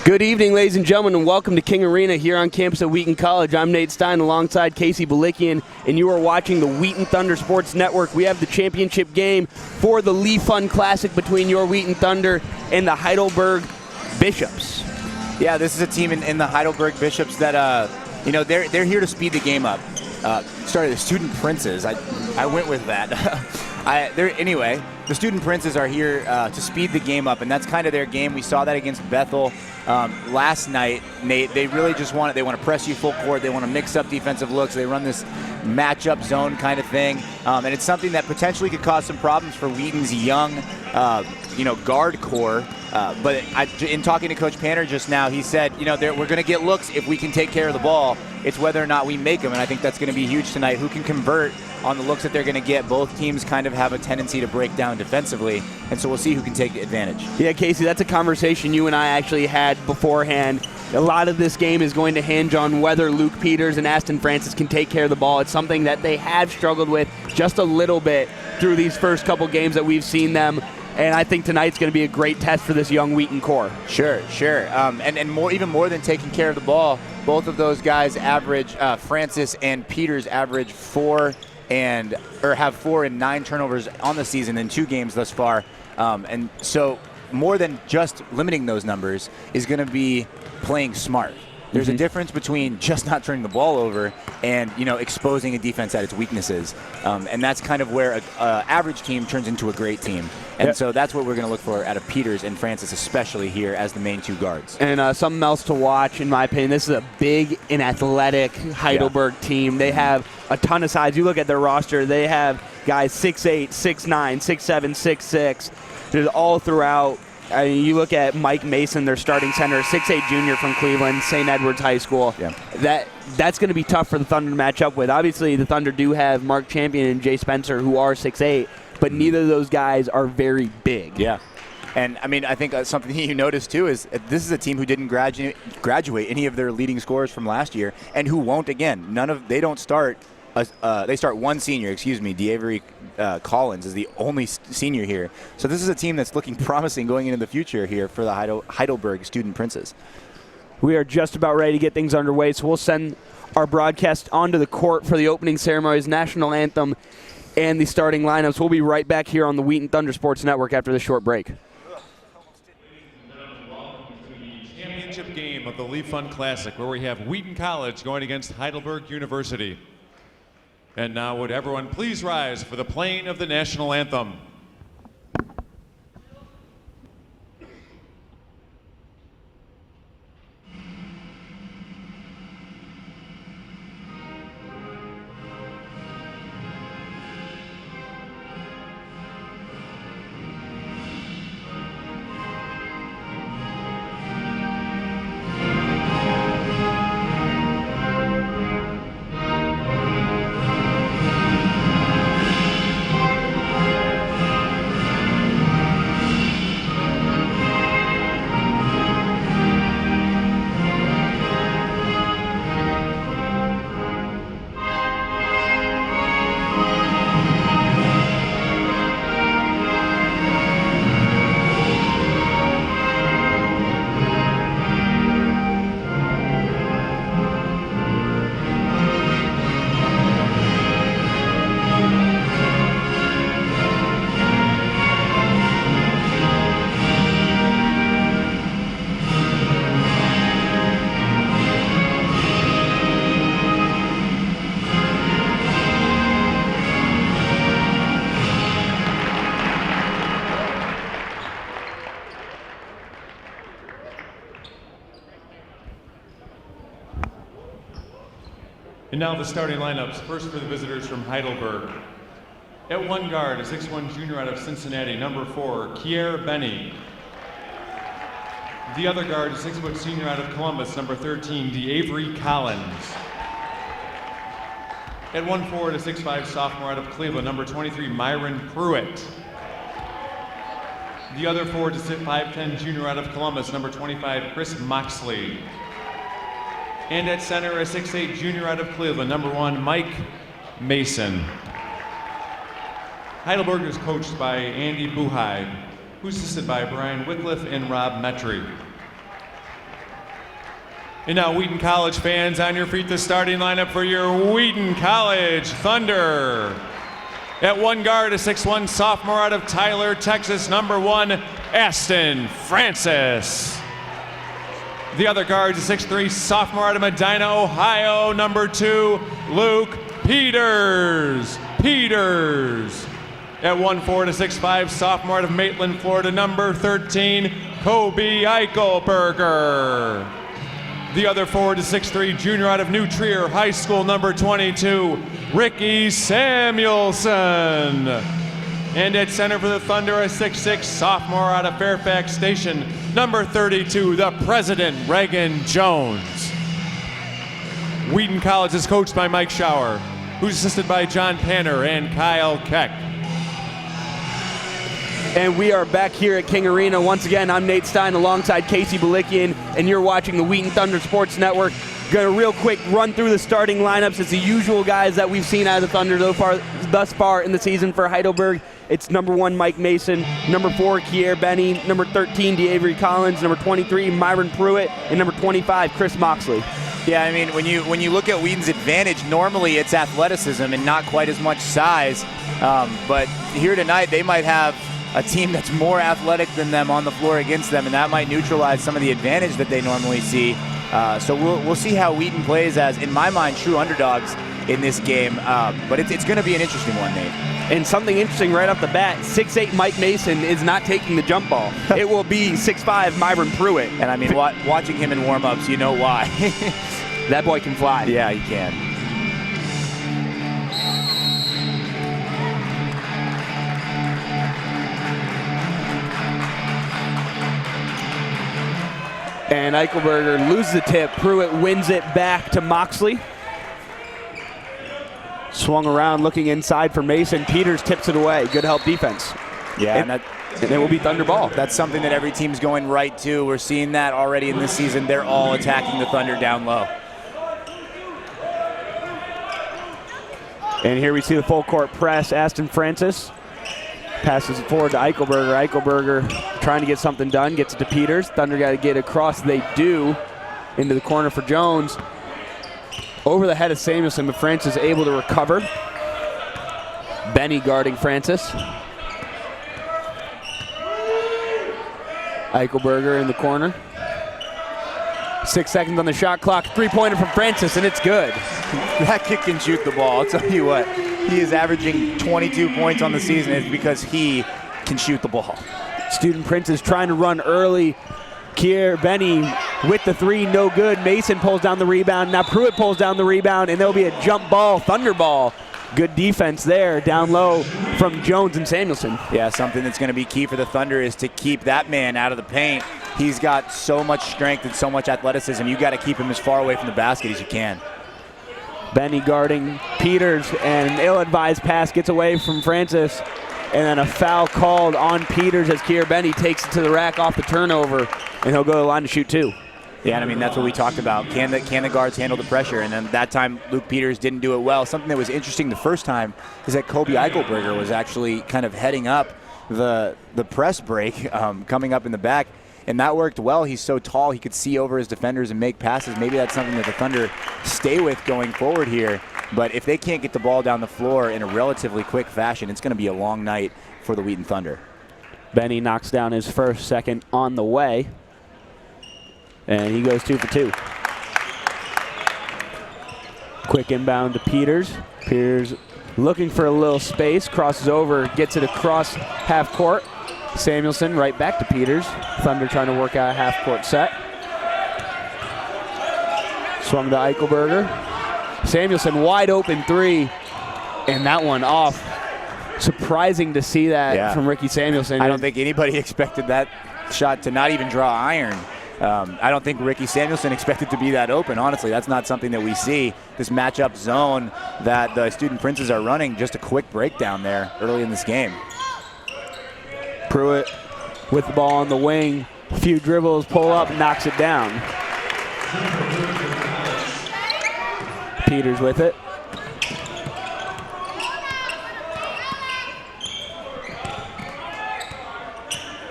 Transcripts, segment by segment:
Good evening, ladies and gentlemen, and welcome to King Arena here on campus at Wheaton College. I'm Nate Stein alongside Casey Balikian, and you are watching the Wheaton Thunder Sports Network. We have the championship game for the Lee Fun Classic between your Wheaton Thunder and the Heidelberg Bishops. Yeah, this is a team in the Heidelberg Bishops that, they're here to speed the game up. Sorry, the Student Princes. I went with that. Anyway, the Student Princes are here to speed the game up, and that's kind of their game. We saw that against Bethel last night, Nate. They really just want it. They want to press you full court. They want to mix up defensive looks. They run this matchup zone kind of thing, and it's something that potentially could cause some problems for Wheaton's young, guard core. But in talking to Coach Panner just now, he said, we're going to get looks if we can take care of the ball. It's whether or not we make them, and I think that's going to be huge tonight. Who can convert on the looks that they're going to get? Both teams kind of have a tendency to break down defensively, and so we'll see who can take advantage. Yeah, Casey, that's a conversation you and I actually had beforehand. A lot of this game is going to hinge on whether Luke Peters and Aston Francis can take care of the ball. It's something that they have struggled with just a little bit through these first couple games that we've seen them. And I think tonight's going to be a great test for this young Wheaton core. Sure. And even more than taking care of the ball, both of those guys average, Francis and Peters average have 4 and 9 turnovers on the season in 2 games thus far. And so more than just limiting those numbers is going to be playing smart. There's a difference between just not turning the ball over and, exposing a defense at its weaknesses. And that's kind of where an average team turns into a great team. And so that's what we're going to look for out of Peters and Francis, especially here as the main 2 guards. And something else to watch, in my opinion, this is a big and athletic Heidelberg team. They have a ton of size. You look at their roster, they have guys 6'8", 6'9", 6'7", 6'6". There's all throughout. I mean, you look at Mike Mason, their starting center, 6'8" junior from Cleveland, St. Edward's High School. Yeah. That's going to be tough for the Thunder to match up with. Obviously, the Thunder do have Mark Champion and Jay Spencer, who are 6'8", but neither of those guys are very big. Yeah. And, I think something you notice, too, is this is a team who didn't graduate any of their leading scorers from last year and who won't again. They don't start. They start one senior, DeAvery Collins is the only senior here. So this is a team that's looking promising going into the future here for the Heidelberg Student Princes. We are just about ready to get things underway, so we'll send our broadcast onto the court for the opening ceremonies, national anthem, and the starting lineups. We'll be right back here on the Wheaton Thunder Sports Network after this short break. Championship game of the Lee Fun Classic, where we have Wheaton College going against Heidelberg University. And now would everyone please rise for the playing of the national anthem. And now the starting lineups. First for the visitors from Heidelberg. At one guard, a 6'1" junior out of Cincinnati, number 4, Kier Benny. The other guard, a 6-foot senior out of Columbus, number 13, DeAvery Collins. At 1 forward, a 6'5" sophomore out of Cleveland, number 23, Myron Pruitt. The other forward, a 5'10" junior out of Columbus, number 25, Chris Moxley. And at center, a 6'8" junior out of Cleveland, number 1, Mike Mason. Heidelberg is coached by Andy Buhide, who's assisted by Brian Wycliffe and Rob Metry. And now, Wheaton College fans, on your feet, the starting lineup for your Wheaton College Thunder. At one guard, a 6'1" sophomore out of Tyler, Texas, number 1, Aston Francis. The other guard is a 6'3" sophomore out of Medina, Ohio, number 2, Luke Peters. At 1'4", a 6'5" sophomore out of Maitland, Florida, number 13, Kobe Eichelberger. The other forward is 6'3", junior out of New Trier High School, number 22, Ricky Samuelson. And at center for the Thunder, a 6'6" sophomore out of Fairfax Station, number 32, the President, Reagan Jones. Wheaton College is coached by Mike Schauer, who's assisted by John Panner and Kyle Keck. And we are back here at King Arena. Once again, I'm Nate Stein alongside Casey Balikian, and you're watching the Wheaton Thunder Sports Network. Going to real quick run through the starting lineups. It's the usual guys that we've seen out of the Thunder thus far in the season. For Heidelberg, it's number 1, Mike Mason, number 4, Kier Benny, number 13, DeAvery Collins, number 23, Myron Pruitt, and number 25, Chris Moxley. Yeah, I mean, when you look at Wheaton's advantage, normally it's athleticism and not quite as much size. But here tonight, they might have a team that's more athletic than them on the floor against them, and that might neutralize some of the advantage that they normally see. So we'll see how Wheaton plays as, in my mind, true underdogs in this game. But it's going to be an interesting one, Nate. And something interesting right off the bat, 6'8" Mike Mason is not taking the jump ball. It will be 6'5" Myron Pruitt. And I mean, watching him in warm-ups, you know why. That boy can fly. Yeah, he can. And Eichelberger loses the tip. Pruitt wins it back to Moxley. Swung around looking inside for Mason. Peters tips it away. Good help defense. Yeah, and it will be Thunder ball. That's something that every team's going right to. We're seeing that already in this season. They're all attacking the Thunder down low. And here we see the full court press. Aston Francis passes it forward to Eichelberger. Eichelberger trying to get something done, gets it to Peters. Thunder got to get across. They do. Into the corner for Jones. Over the head of Samuelson, but Francis able to recover. Benny guarding Francis. Eichelberger in the corner. 6 seconds on the shot clock. Three-pointer from Francis, and it's good. That kid can shoot the ball. I'll tell you what, he is averaging 22 points on the season. It's because he can shoot the ball. Student Prince is trying to run early. Kier Benny with the three, no good. Mason pulls down the rebound. Now Pruitt pulls down the rebound, and there'll be a jump ball, Thunder ball. Good defense there, down low from Jones and Samuelson. Yeah, something that's going to be key for the Thunder is to keep that man out of the paint. He's got so much strength and so much athleticism. You got to keep him as far away from the basket as you can. Benny guarding Peters, and an ill-advised pass gets away from Francis, and then a foul called on Peters as Kier Benny takes it to the rack off the turnover, and he'll go to the line to shoot two. Yeah, and I mean, that's what we talked about. Can the guards handle the pressure? And then that time, Luke Peters didn't do it well. Something that was interesting the first time is that Kobe Eichelberger was actually kind of heading up the press break, coming up in the back, and that worked well. He's so tall, he could see over his defenders and make passes. Maybe that's something that the Thunder stay with going forward here. But if they can't get the ball down the floor in a relatively quick fashion, it's going to be a long night for the Wheaton Thunder. Benny knocks down his first, second on the way. And he goes 2 for 2. Quick inbound to Peters. Peters looking for a little space, crosses over, gets it across half court. Samuelson right back to Peters. Thunder trying to work out a half court set. Swung to Eichelberger. Samuelson wide open three, and that one off. Surprising to see that from Ricky Samuelson. I don't think anybody expected that shot to not even draw iron. I don't think Ricky Samuelson expected to be that open. Honestly, that's not something that we see. This matchup zone that the Student Princes are running, just a quick breakdown there early in this game. Pruitt with the ball on the wing. A few dribbles, pull up, knocks it down. Peters with it.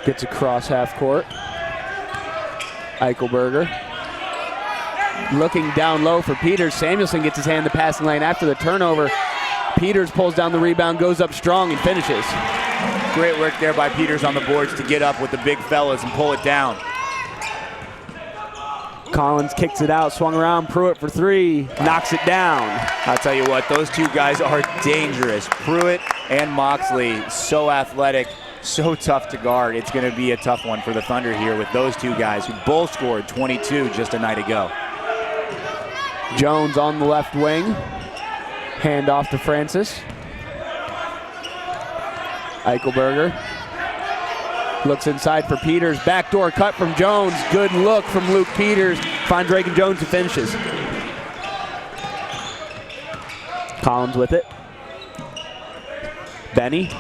Gets across half court. Eichelberger. Looking down low for Peters. Samuelson gets his hand in the passing lane after the turnover. Peters pulls down the rebound, goes up strong, and finishes. Great work there by Peters on the boards to get up with the big fellas and pull it down. Collins kicks it out, swung around, Pruitt for three, knocks it down. I'll tell you what, those two guys are dangerous. Pruitt and Moxley, so athletic, so tough to guard. It's going to be a tough one for the Thunder here with those two guys who both scored 22 just a night ago. Jones on the left wing. Hand off to Francis. Eichelberger looks inside for Peters. Backdoor cut from Jones. Good look from Luke Peters. Finds Reagan Jones who finishes. Collins with it. Benny.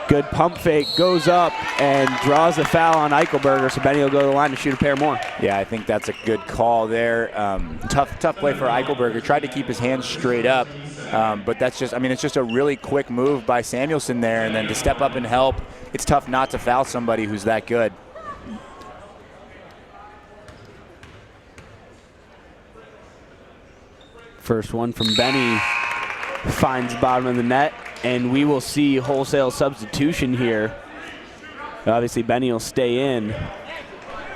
Good pump fake. Goes up and draws a foul on Eichelberger. So Benny will go to the line to shoot a pair more. Yeah, I think that's a good call there. Tough play for Eichelberger. Tried to keep his hands straight up. But that's just, I mean, it's just a really quick move by Samuelson there. And then to step up and help, it's tough not to foul somebody who's that good. First one from Benny finds bottom of the net, and we will see wholesale substitution here. Obviously, Benny will stay in,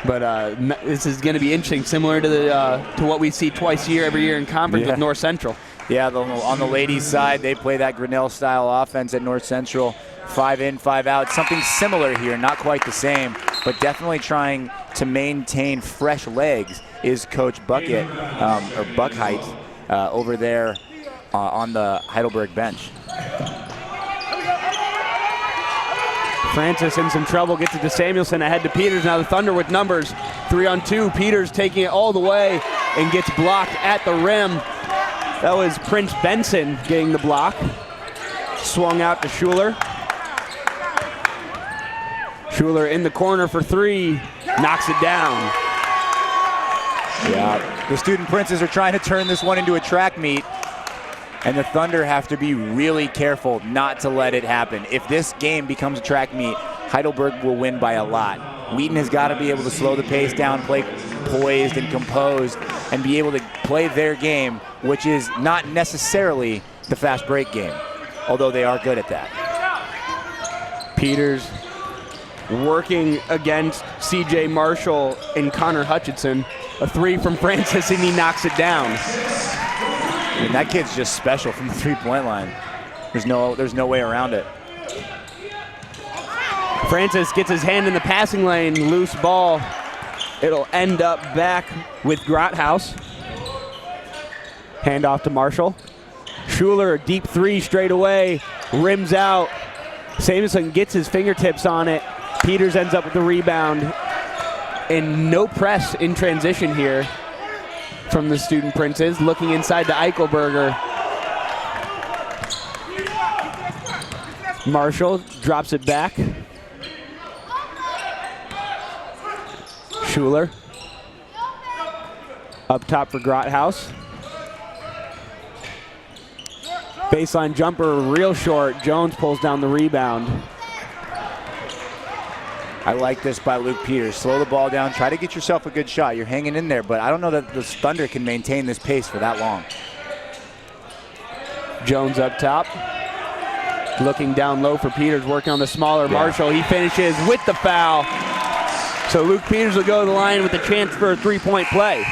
but this is going to be interesting, similar to the to what we see twice a year, every year in conference with North Central. Yeah, on the ladies' side, they play that Grinnell-style offense at North Central. 5 in, 5 out. Something similar here, not quite the same, but definitely trying to maintain fresh legs is Coach Bucket, or Buckheit, over there on the Heidelberg bench. Francis in some trouble, gets it to Samuelson, ahead to Peters. Now the Thunder with numbers, 3-on-2. Peters taking it all the way and gets blocked at the rim. That was Prince Benson getting the block. Swung out to Schuler. Schuler in the corner for three, knocks it down. Yeah, the Student Princes are trying to turn this one into a track meet, and the Thunder have to be really careful not to let it happen. If this game becomes a track meet, Heidelberg will win by a lot. Wheaton has got to be able to slow the pace down, play poised and composed, and be able to play their game, which is not necessarily the fast break game, although they are good at that. Peters working against C.J. Marshall and Connor Hutchinson. A three from Francis, and he knocks it down. And that kid's just special from the three-point line. There's no way around it. Francis gets his hand in the passing lane, loose ball. It'll end up back with Grothaus. Hand off to Marshall. Schuler, a deep three straight away, rims out. Samuelson gets his fingertips on it. Peters ends up with the rebound. And no press in transition here from the Student Princes. Looking inside to Eichelberger. Marshall drops it back. Schuler. Up top for Grothaus. Baseline jumper, real short. Jones pulls down the rebound. I like this by Luke Peters. Slow the ball down, try to get yourself a good shot. You're hanging in there, but I don't know that the Thunder can maintain this pace for that long. Jones up top. Looking down low for Peters, working on the smaller Marshall. He finishes with the foul. So Luke Peters will go to the line with a chance for a three-point play.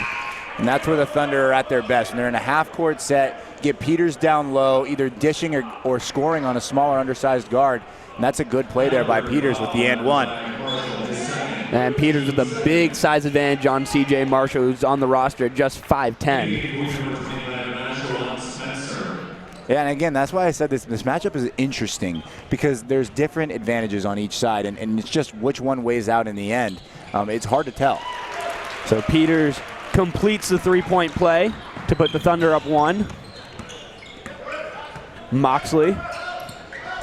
And that's where the Thunder are at their best. When they're in a half-court set, get Peters down low, either dishing or scoring on a smaller, undersized guard. And that's a good play there by Peters with the and one. And Peters with a big size advantage on C.J. Marshall, who's on the roster at just 5'10". Yeah, and again, that's why I said this matchup is interesting, because there's different advantages on each side, and it's just which one weighs out in the end. It's hard to tell. So Peters completes the three-point play to put the Thunder up one. Moxley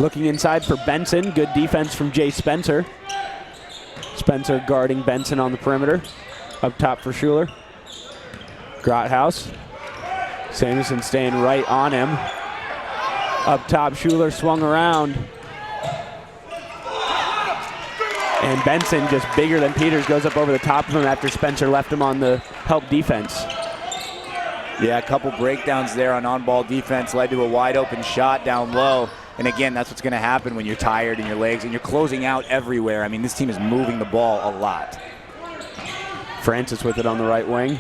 looking inside for Benson. Good defense from Jay Spencer. Spencer guarding Benson on the perimeter. Up top for Schuler. Grothaus. Samuelson staying right on him. Up top, Schuler swung around. And Benson, just bigger than Peters, goes up over the top of him after Spencer left him on the help defense. Yeah, a couple breakdowns there on-ball defense led to a wide-open shot down low. And again, that's what's going to happen when you're tired in your legs and you're closing out everywhere. I mean, this team is moving the ball a lot. Francis with it on the right wing.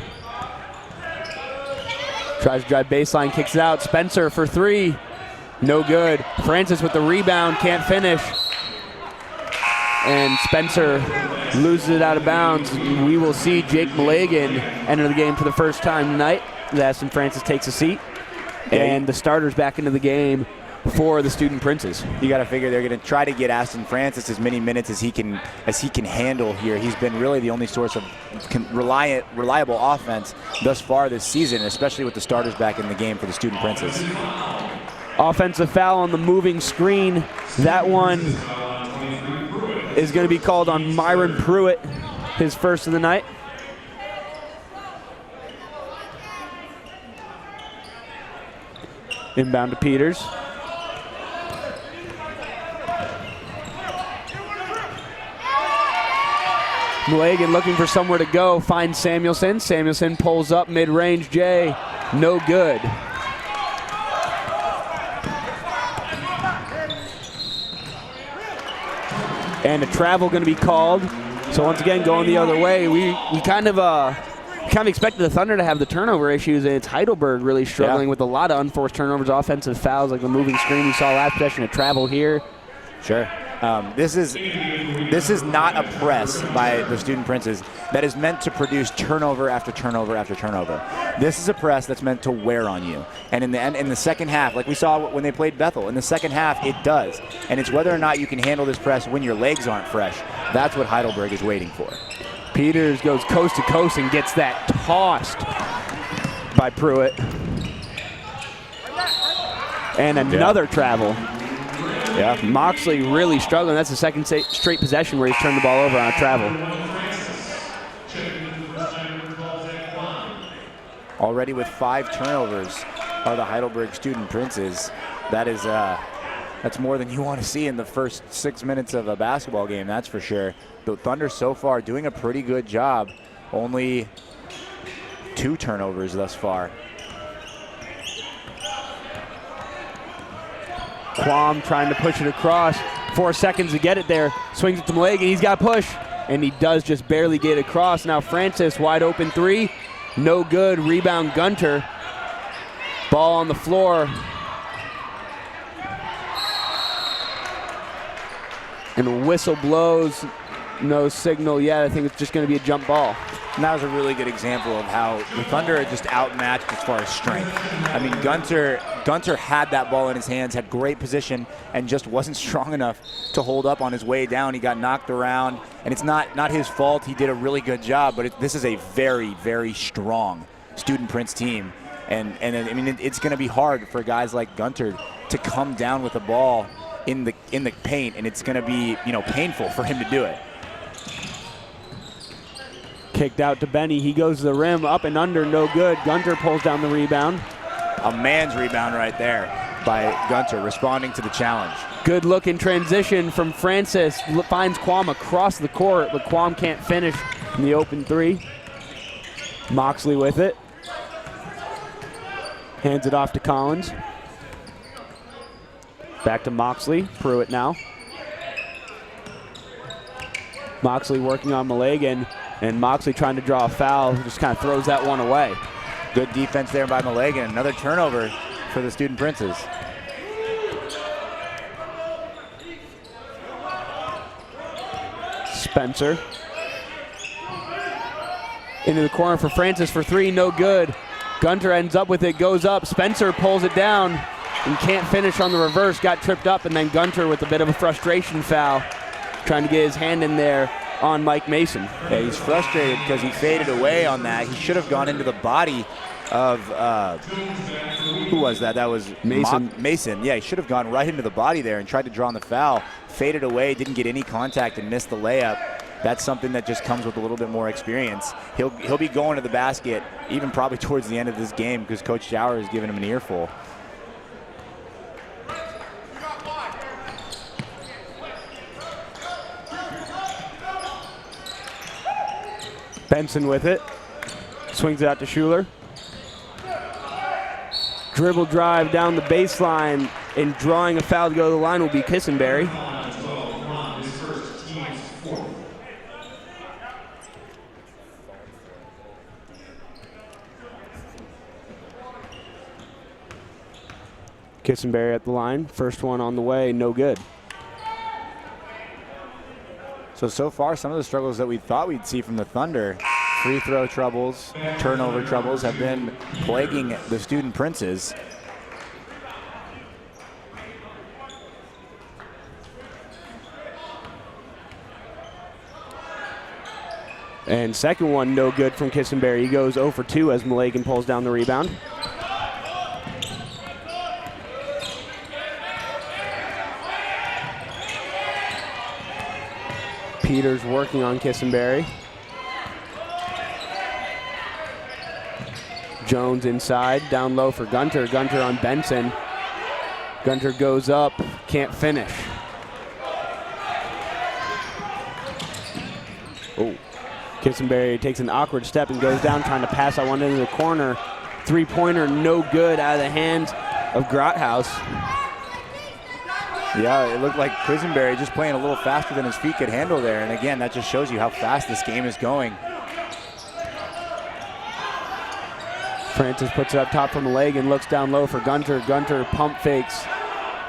Tries to drive baseline, kicks it out. Spencer for three. No good. Francis with the rebound, can't finish. And Spencer loses it out of bounds. We will see Jake Malagan enter the game for the first time tonight. Aston Francis takes a seat. And the starter's back into the game for the Student Princes. You got to figure they're going to try to get Aston Francis as many minutes as he can handle here. He's been really the only source of reliable offense thus far this season, especially with the starters back in the game for the Student Princes. Offensive foul on the moving screen. That one is going to be called on Myron Pruitt, his first of the night. Inbound to Peters. Malagan looking for somewhere to go, finds Samuelson. Samuelson pulls up mid-range, Jay, no good. And a travel going to be called. So once again, going the other way. We kind of expected the Thunder to have the turnover issues, and it's Heidelberg really struggling with a lot of unforced turnovers, offensive fouls, like the moving screen we saw last possession, a travel here. Sure. This is not a press by the Student Princes that is meant to produce turnover after turnover after turnover. This is a press that's meant to wear on you. And in the second half, like we saw when they played Bethel, in the second half it does. And it's whether or not you can handle this press when your legs aren't fresh. That's what Heidelberg is waiting for. Peters goes coast to coast and gets that tossed by Pruitt. And another travel. Yeah. Moxley really struggling. That's the second straight possession where he's turned the ball over on a travel. Already with 5 turnovers are the Heidelberg Student Princes. That's more than you want to see in the first 6 minutes of a basketball game, that's for sure. The Thunder so far doing a pretty good job. Only 2 turnovers thus far. Quam trying to push it across. 4 seconds to get it there. Swings it to Malagan. He's got to push. And he does just barely get across. Now Francis, wide open 3. No good. Rebound Gunter. Ball on the floor. And a whistle blows. No signal yet. I think it's just going to be a jump ball. And that was a really good example of how the Thunder are just outmatched as far as strength. I mean, Gunter had that ball in his hands, had great position, and just wasn't strong enough to hold up on his way down. He got knocked around, and it's not his fault. He did a really good job, but this is a very, very strong Student Prince team. And I mean, it's going to be hard for guys like Gunter to come down with the ball in the paint, and it's going to be, painful for him to do it. Kicked out to Benny. He goes to the rim, up and under, no good. Gunter pulls down the rebound. A man's rebound right there by Gunter, responding to the challenge. Good look in transition from Francis. Finds Quam across the court, but Quam can't finish in the open 3. Moxley with it. Hands it off to Collins. Back to Moxley. Pruitt now. Moxley working on Malagan. And Moxley trying to draw a foul, just kind of throws that one away. Good defense there by Malagan. Another turnover for the Student Princes. Spencer. Into the corner for Francis for 3, no good. Gunter ends up with it, goes up. Spencer pulls it down and can't finish on the reverse, got tripped up, and then Gunter with a bit of a frustration foul, trying to get his hand in there on Mike Mason. Yeah, he's frustrated because he faded away on that. He should have gone into the body of, who was that? That was Mason. Mason, yeah, he should have gone right into the body there and tried to draw on the foul. Faded away, didn't get any contact and missed the layup. That's something that just comes with a little bit more experience. He'll be going to the basket even probably towards the end of this game because Coach Jauer has given him an earful. Benson with it. Swings it out to Schuler. Dribble drive down the baseline, and drawing a foul to go to the line will be Kissenberry. Kissenberry at the line. First one on the way, no good. So far, some of the struggles that we thought we'd see from the Thunder, free throw troubles, turnover troubles, have been plaguing the Student Princes. And second one, no good from Kissenberry. He goes 0 for 2 as Malagan pulls down the rebound. Peters working on Kissenberry. Jones inside, down low for Gunter. Gunter on Benson. Gunter goes up, can't finish. Oh, Kissenberry takes an awkward step and goes down, trying to pass that one into the corner. Three-pointer, no good, out of the hands of Grothaus. Yeah, it looked like Quisenberry just playing a little faster than his feet could handle there. And again, that just shows you how fast this game is going. Francis puts it up top from Malagan, looks down low for Gunter. Gunter pump fakes,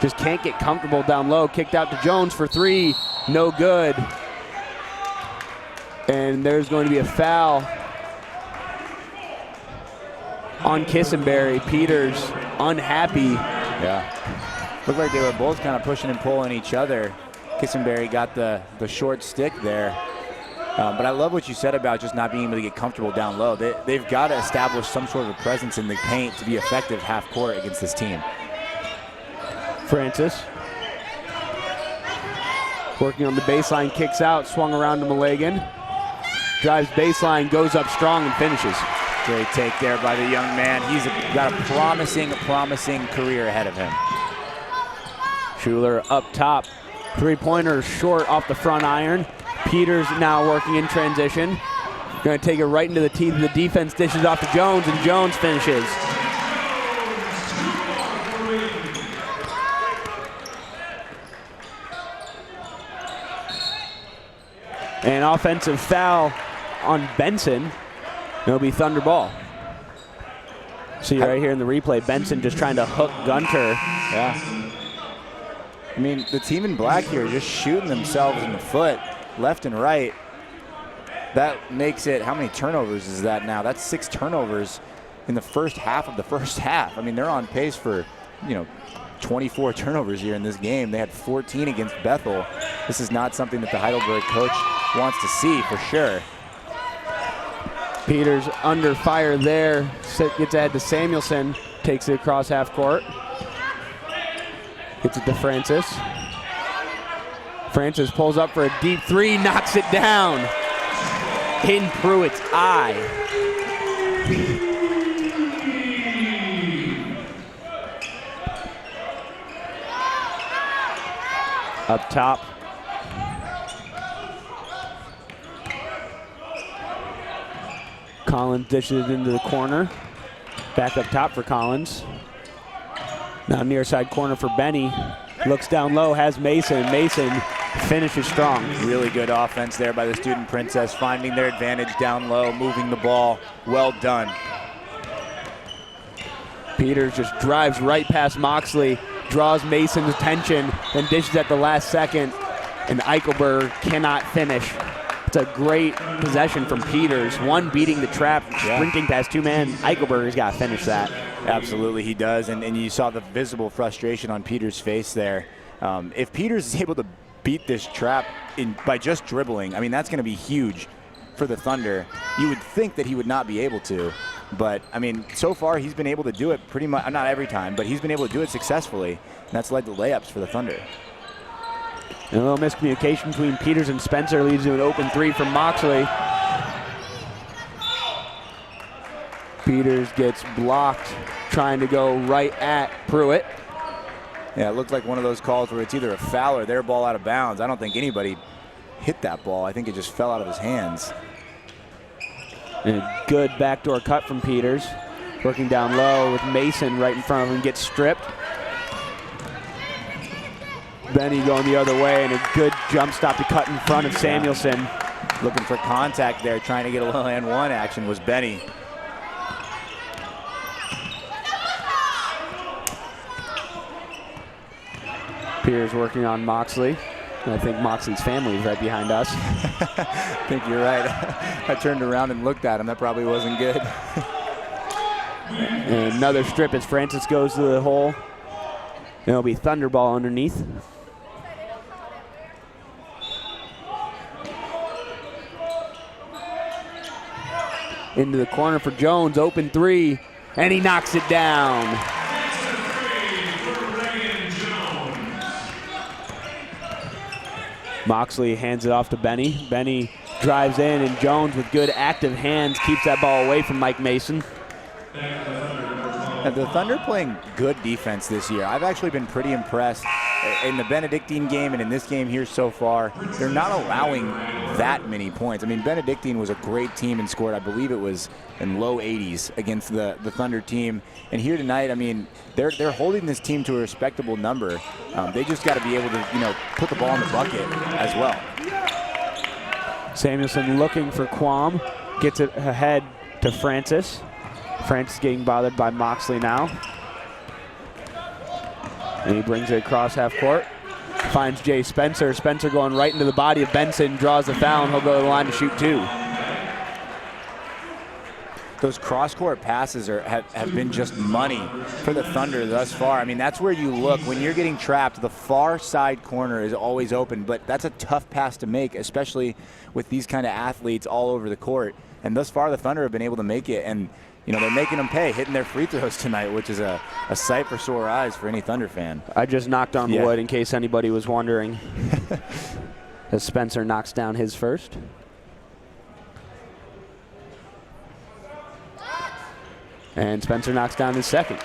just can't get comfortable down low. Kicked out to Jones for 3, no good. And there's going to be a foul on Kissenberry. Peters unhappy. Yeah. Looked like they were both kind of pushing and pulling each other. Kissenberry got the short stick there. But I love what you said about just not being able to get comfortable down low. They've got to establish some sort of a presence in the paint to be effective half court against this team. Francis working on the baseline, kicks out, swung around to Malagan. Drives baseline, goes up strong and finishes. Great take there by the young man. He's got a promising career ahead of him. Schuler up top. Three-pointer short off the front iron. Peters now working in transition. Going to take it right into the teeth of the defense. Dishes off to Jones, and Jones finishes. An offensive foul on Benson. It'll be Thunder ball. See right here in the replay, Benson just trying to hook Gunter. Yeah. I mean, the team in black here just shooting themselves in the foot, left and right. That makes it, how many turnovers is that now? That's 6 turnovers in the first half of the first half. I mean, they're on pace for, 24 turnovers here in this game. They had 14 against Bethel. This is not something that the Heidelberg coach wants to see for sure. Peters under fire there. Gets ahead to Samuelson. Takes it across half court. Gets it to Francis. Francis pulls up for a deep 3, knocks it down. In Pruitt's eye. Up top. Collins dishes it into the corner. Back up top for Collins. Now near side corner for Benny. Looks down low, has Mason. Mason finishes strong. Really good offense there by the Student Princess, finding their advantage down low, moving the ball. Well done. Peters just drives right past Moxley, draws Mason's attention, then dishes at the last second, and Eichelberg cannot finish. It's a great possession from Peters. One beating the trap, sprinting past 2 men. Eichelberg's got to finish that. Absolutely, he does, and you saw the visible frustration on Peters' face there. If Peters is able to beat this trap by just dribbling, I mean, that's going to be huge for the Thunder. You would think that he would not be able to, but, I mean, so far he's been able to do it pretty much, not every time, but he's been able to do it successfully, and that's led to layups for the Thunder. And a little miscommunication between Peters and Spencer leads to an open 3 from Moxley. Peters gets blocked, trying to go right at Pruitt. Yeah, it looked like one of those calls where it's either a foul or their ball out of bounds. I don't think anybody hit that ball. I think it just fell out of his hands. And a good backdoor cut from Peters. Working down low with Mason right in front of him, gets stripped. Benny going the other way, and a good jump stop to cut in front of Samuelson. Looking for contact there, trying to get a little and one action was Benny. Piers working on Moxley. And I think Moxley's family is right behind us. I think you're right. I turned around and looked at him. That probably wasn't good. And another strip as Francis goes to the hole. And it'll be Thunderball underneath. Into the corner for Jones, open three, and he knocks it down. Moxley hands it off to Benny. Benny drives in, and Jones with good active hands keeps that ball away from Mike Mason. And the Thunder playing good defense this year. I've actually been pretty impressed in the Benedictine game and in this game here so far. They're not allowing that many points. I mean, Benedictine was a great team and scored, I believe it was in low 80s against the Thunder team. And here tonight, I mean, they're holding this team to a respectable number. They just got to be able to, put the ball in the bucket as well. Samuelson looking for Quam, gets it ahead to Francis. Francis getting bothered by Moxley now. And he brings it across half court. Finds Jay Spencer. Spencer going right into the body of Benson, draws the foul, and he'll go to the line to shoot two. Those cross-court passes have been just money for the Thunder thus far. I mean, that's where you look. When you're getting trapped, the far side corner is always open, but that's a tough pass to make, especially with these kind of athletes all over the court. And thus far, the Thunder have been able to make it, and they're making them pay, hitting their free throws tonight, which is a sight for sore eyes for any Thunder fan. I just knocked on wood in case anybody was wondering. As Spencer knocks down his first. And Spencer knocks down his second.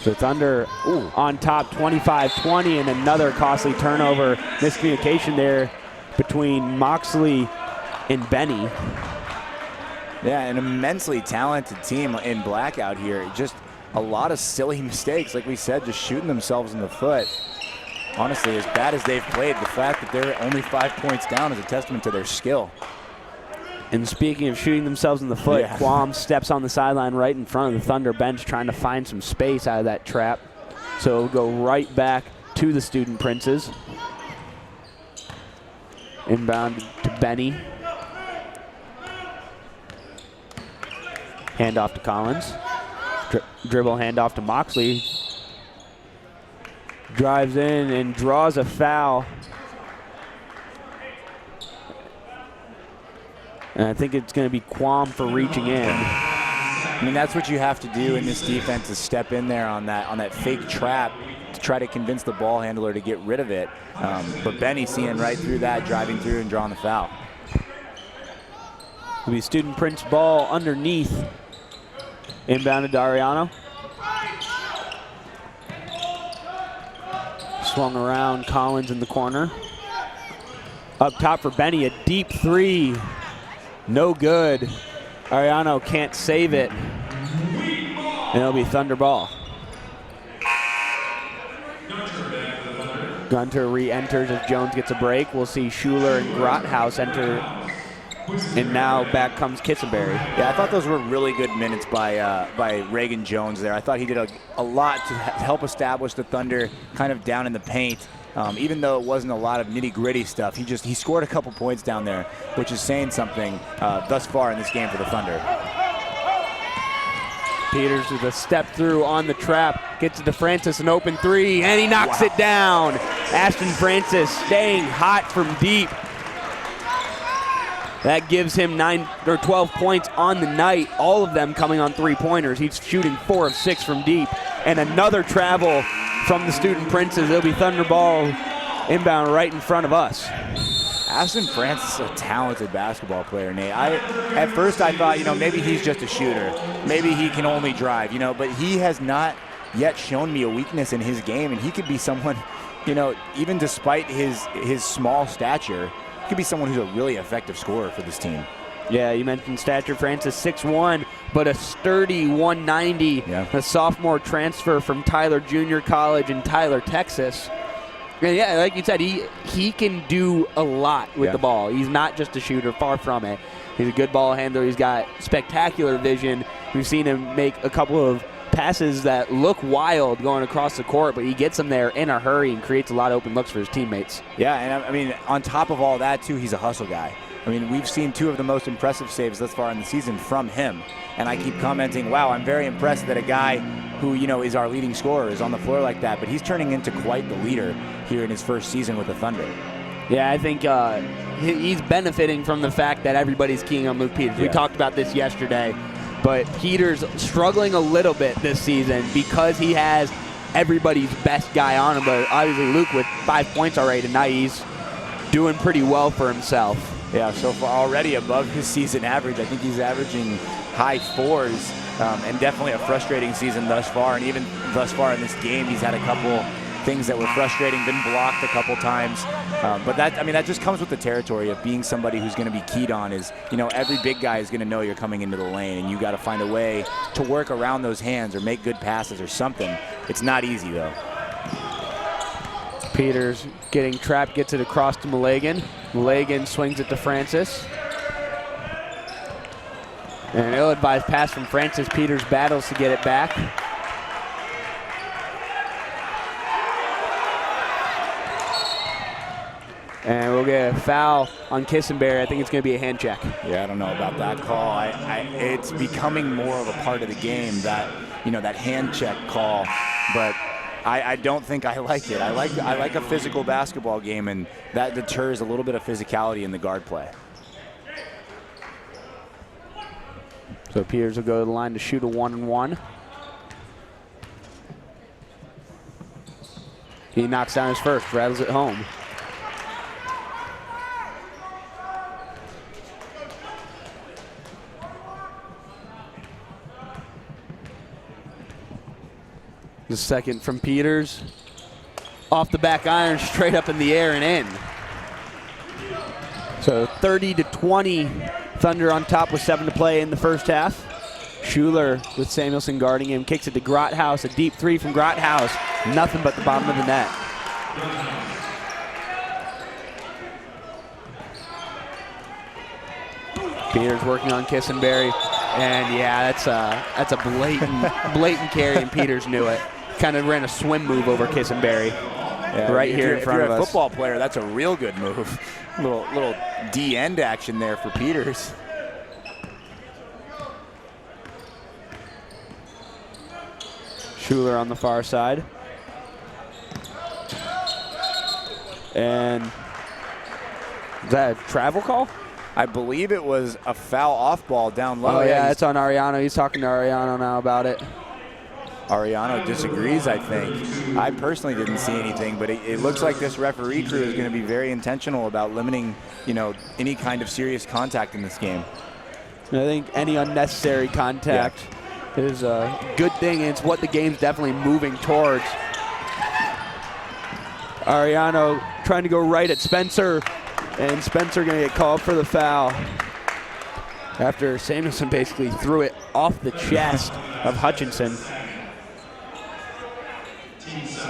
The Thunder on top 25-20, and another costly turnover. Miscommunication there between Moxley and Benny. Yeah, an immensely talented team in Blackout here. Just a lot of silly mistakes, like we said, just shooting themselves in the foot. Honestly, as bad as they've played, the fact that they're only 5 points down is a testament to their skill. And speaking of shooting themselves in the foot, Quam steps on the sideline right in front of the Thunder bench trying to find some space out of that trap. So it'll go right back to the Student Princes. Inbound to Benny. Handoff to Collins. Dribble handoff to Moxley. Drives in and draws a foul. And I think it's going to be Quam for reaching in. I mean, that's what you have to do in this defense, is step in there on that fake trap to try to convince the ball handler to get rid of it. But Benny seeing right through that, driving through and drawing the foul. It'll be Student Prince ball underneath. Inbound to Dariano. Swung around, Collins in the corner. Up top for Benny, a deep three. No good. Ariano can't save it. And it'll be Thunder ball. Gunter re-enters as Jones gets a break. We'll see Schuler and Grothaus enter. And now back comes Kissenberry. Yeah, I thought those were really good minutes by Reagan Jones there. I thought he did a lot to help establish the Thunder kind of down in the paint. Even though it wasn't a lot of nitty-gritty stuff, he scored a couple points down there, which is saying something thus far in this game for the Thunder. Peters with a step through on the trap, gets it to Francis, an open three, and he knocks it down. Ashton Francis staying hot from deep. That gives him 9 or 12 points on the night, all of them coming on three-pointers. He's shooting 4 of 6 from deep. And another travel from the Student Princes. It'll be Thunder ball inbound right in front of us. Ashton Francis is a talented basketball player, Nate. At first I thought, maybe he's just a shooter. Maybe he can only drive, but he has not yet shown me a weakness in his game, and he could be someone, even despite his small stature, he could be someone who's a really effective scorer for this team. Yeah, you mentioned stature. Francis 6'1", but a sturdy 190. Yeah. A sophomore transfer from Tyler Junior College in Tyler, Texas. And yeah, like you said, he can do a lot with the ball. He's not just a shooter, far from it. He's a good ball handler. He's got spectacular vision. We've seen him make a couple of passes that look wild going across the court, but he gets them there in a hurry and creates a lot of open looks for his teammates. Yeah, and I mean, on top of all that, too, he's a hustle guy. I mean, we've seen 2 of the most impressive saves thus far in the season from him. And I keep commenting, wow, I'm very impressed that a guy who, you know, is our leading scorer is on the floor like that. But he's turning into quite the leader here in his first season with the Thunder. Yeah, I think he's benefiting from the fact that everybody's keying on Luke Peters. We talked about this yesterday. But Peters struggling a little bit this season because he has everybody's best guy on him. But obviously Luke with 5 points already tonight, he's doing pretty well for himself. Yeah, so far already above his season average. I think he's averaging high 4s, and definitely a frustrating season thus far. And even thus far in this game, he's had a couple things that were frustrating, been blocked a couple times. But that just comes with the territory of being somebody who's going to be keyed on. Is, you know, every big guy is going to know you're coming into the lane, and you got to find a way to work around those hands or make good passes or something. It's not easy though. Peters getting trapped, gets it across to Malagan. Malagan swings it to Francis. And an ill-advised pass from Francis. Peters battles to get it back. And we'll get a foul on Kissenberry. I think it's going to be a hand check. Yeah, I don't know about that call. It's becoming more of a part of the game, that, you know, that hand check call. But I don't think I like it. I like a physical basketball game, and that deters a little bit of physicality in the guard play. So Peters will go to the line to shoot a 1-and-1. He knocks down his first, rattles it home. The second from Peters. Off the back iron, straight up in the air and in. So 30-20, Thunder on top with 7 to play in the first half. Schuler with Samuelson guarding him, kicks it to Grothaus, a deep 3 from Grothaus. Nothing but the bottom of the net. Peters working on Kissenberry, and yeah, that's a blatant carry, and Peters knew it. Kind of ran a swim move over Kissenberry, right here in front of us. If you're a football player, that's a real good move. Little D-end action there for Peters. Schuler on the far side. And is that a travel call? I believe it was a foul off ball down low. Oh, yeah, it's on Ariano. He's talking to Ariano now about it. Ariano disagrees, I think. I personally didn't see anything, but it looks like this referee crew is going to be very intentional about limiting, you know, any kind of serious contact in this game. I think any unnecessary contact is a good thing, and it's what the game's definitely moving towards. Ariano trying to go right at Spencer, and Spencer going to get called for the foul after Samuelson basically threw it off the chest of Hutchinson.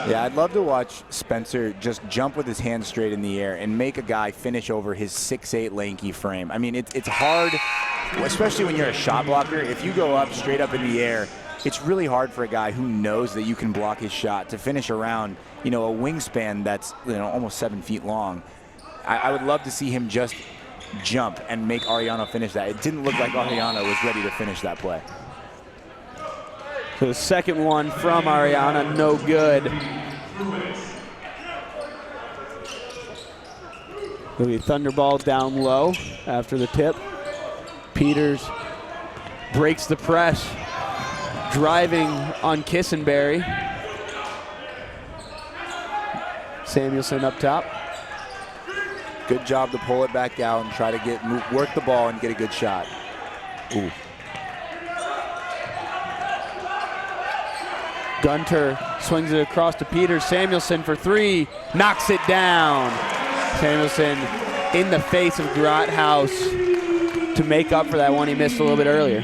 Yeah, I'd love to watch Spencer just jump with his hands straight in the air and make a guy finish over his 6'8" lanky frame. I mean, it's hard, especially when you're a shot blocker. If you go up straight up in the air, it's really hard for a guy who knows that you can block his shot to finish around, you know, a wingspan that's, you know, almost 7 feet long. I would love to see him just jump and make Ariano finish that. It didn't look like Ariano was ready to finish that play. So the second one from Ariana, no good. It'll be Thunderball down low after the tip. Peters breaks the press, driving on Kissenberry. Samuelson up top. Good job to pull it back out and try to work the ball and get a good shot. Ooh. Gunter swings it across to Peters. Samuelson for 3, knocks it down. Samuelson in the face of Grothaus. to make up for that one he missed a little bit earlier.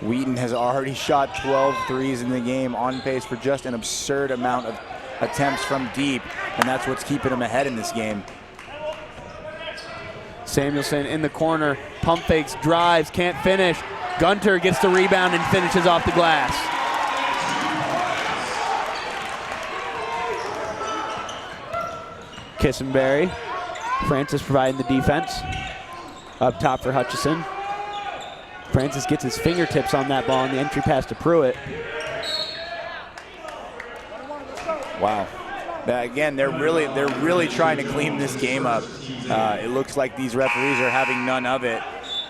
Wheaton has already shot 12 threes in the game, on pace for just an absurd amount of attempts from deep, and that's what's keeping him ahead in this game. Samuelson in the corner, pump fakes, drives, can't finish. Gunter gets the rebound and finishes off the glass. Kissenberry. Francis providing the defense. Up top for Hutchison. Francis gets his fingertips on that ball in the entry pass to Pruitt. Wow. Again, they're really trying to clean this game up. It looks like these referees are having none of it.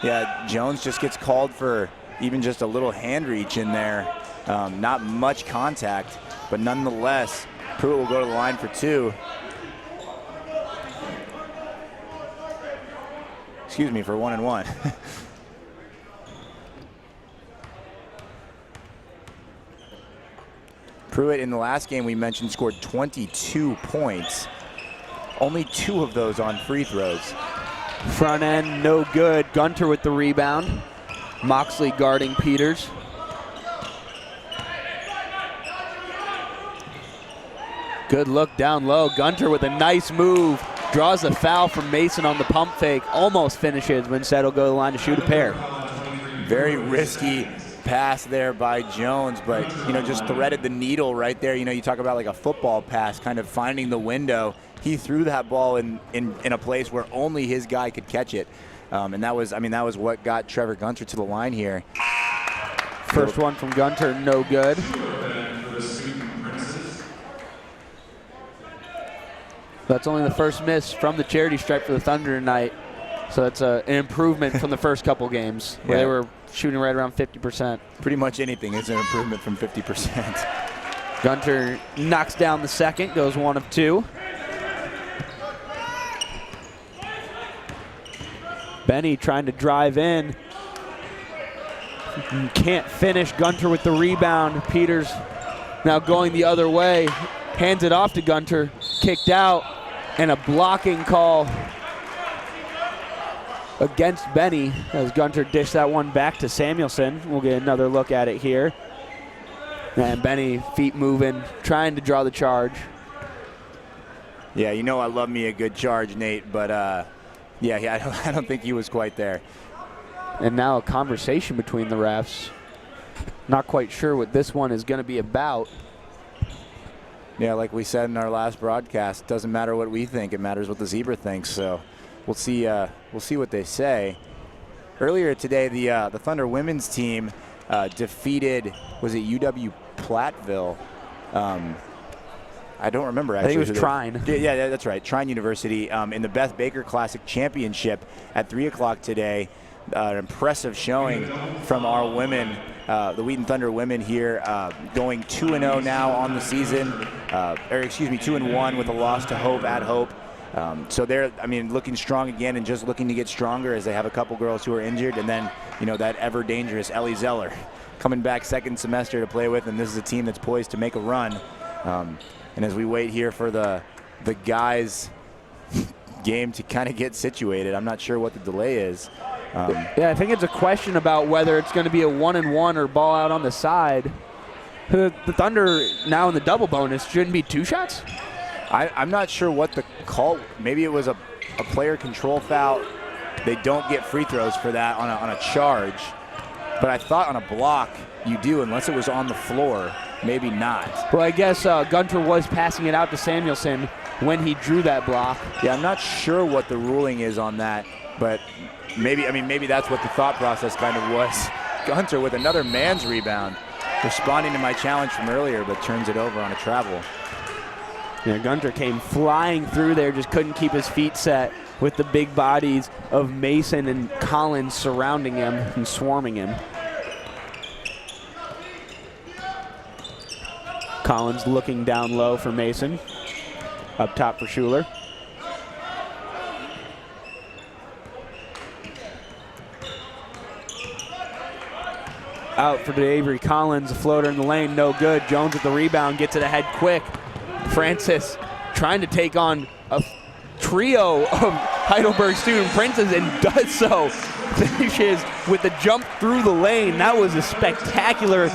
Yeah, Jones just gets called for even just a little hand reach in there. Not much contact, but nonetheless, Pruitt will go to the line for 2. Excuse me, for 1 and 1. Pruitt in the last game we mentioned scored 22 points. Only 2 of those on free throws. Front end, no good. Gunter with the rebound. Moxley guarding Peters. Good look down low. Gunter with a nice move. Draws a foul from Mason on the pump fake. Almost finishes, but instead he'll go to the line to shoot a pair. Very risky pass there by Jones, but just threaded the needle right there. You talk about like a football pass, kind of finding the window. He threw that ball in a place where only his guy could catch it, and that was what got Trevor Gunter to the line here. First one from Gunter, no good. That's only the first miss from the charity stripe for the Thunder tonight, so that's an improvement from the first couple games where they were shooting right around 50%. Pretty much anything is an improvement from 50%. Gunter knocks down the second, goes 1 of 2. Benny trying to drive in. Can't finish. Gunter with the rebound. Peters now going the other way. Hands it off to Gunter. Kicked out. And a blocking call against Benny as Gunter dished that one back to Samuelson. We'll get another look at it here. And Benny, feet moving, trying to draw the charge. Yeah, I love me a good charge, Nate, but I don't think he was quite there. And now a conversation between the refs. Not quite sure what this one is going to be about. Yeah, like we said in our last broadcast, doesn't matter what we think, it matters what the Zebra thinks. So we'll see what they say. Earlier today, the Thunder women's team defeated, was it UW Platteville? I don't remember actually. I think it was Trine. Yeah, that's right. Trine University in the Beth Baker Classic Championship at 3 o'clock today. An impressive showing from our women, the Wheaton Thunder women here, going 2-0 now on the season, 2-1 with a loss to Hope at Hope. So they're, looking strong again and just looking to get stronger as they have a couple girls who are injured, and then, that ever dangerous Ellie Zeller coming back second semester to play with, and this is a team that's poised to make a run. And as we wait here for the guys' game to kind of get situated, I'm not sure what the delay is. Yeah, I think it's a question about whether it's going to be a 1-and-1 or ball out on the side. The Thunder now in the double bonus shouldn't be 2 shots? I'm not sure what the call. Maybe it was a player control foul. They don't get free throws for that on a charge. But I thought on a block you do, unless it was on the floor. Maybe not. Well, I guess Gunter was passing it out to Samuelson when he drew that block. Yeah, I'm not sure what the ruling is on that, but maybe that's what the thought process kind of was. Gunter with another man's rebound, responding to my challenge from earlier, but turns it over on a travel. Yeah, Gunter came flying through there, just couldn't keep his feet set with the big bodies of Mason and Collins surrounding him and swarming him. Collins looking down low for Mason. Up top for Schuler. Out for Avery Collins, a floater in the lane, no good. Jones with the rebound, gets it ahead quick. Francis trying to take on a trio of Heidelberg student Princess and does so. Finishes with the jump through the lane. That was a spectacular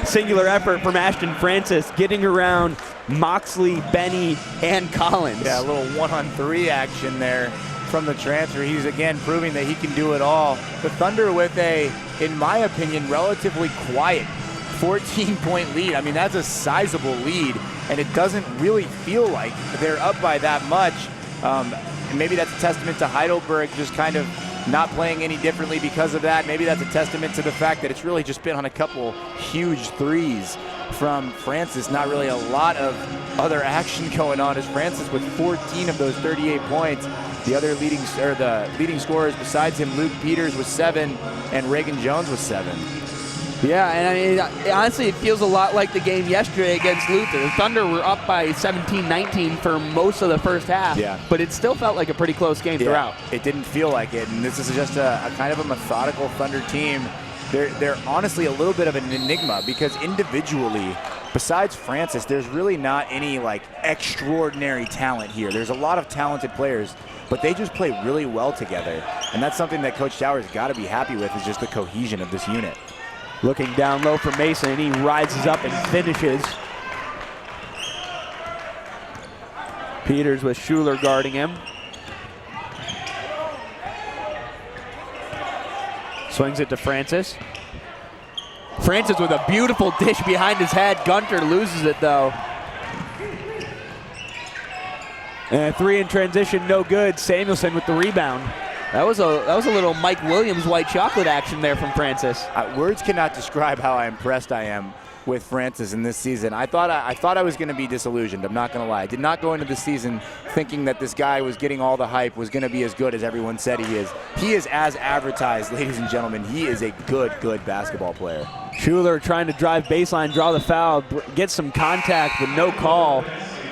singular effort from Ashton Francis, getting around Moxley, Benny, and Collins. Yeah, a little 1-on-3 action there from the transfer. He's again proving that he can do it all. The Thunder with a, in my opinion, relatively quiet 14-point lead. I mean, that's a sizable lead, and it doesn't really feel like they're up by that much. And maybe that's a testament to Heidelberg just kind of not playing any differently because of that. Maybe that's a testament to the fact that it's really just been on a couple huge threes from Francis. Not really a lot of other action going on as Francis with 14 of those 38 points. The other leading scorers besides him, Luke Peters with 7 and Reagan Jones with 7. Yeah, and I mean, honestly, it feels a lot like the game yesterday against Luther. The Thunder were up by 17-19 for most of the first half, but it still felt like a pretty close game throughout. It didn't feel like it, and this is just a kind of a methodical Thunder team. They're honestly a little bit of an enigma because individually, besides Francis, there's really not any like extraordinary talent here. There's a lot of talented players, but they just play really well together, and that's something that Coach Towers got to be happy with, is just the cohesion of this unit. Looking down low for Mason, and he rises up and finishes. Peters with Schuler guarding him. Swings it to Francis. Francis with a beautiful dish behind his head. Gunter loses it though. And a 3 in transition, no good. Samuelson with the rebound. That was a little Mike Williams white chocolate action there from Francis. Words cannot describe how impressed I am with Francis in this season. I thought I was going to be disillusioned. I'm not going to lie. I did not go into the season thinking that this guy was getting all the hype, was going to be as good as everyone said he is. He is as advertised, ladies and gentlemen. He is a good basketball player. Schuler trying to drive baseline, draw the foul, get some contact, but no call.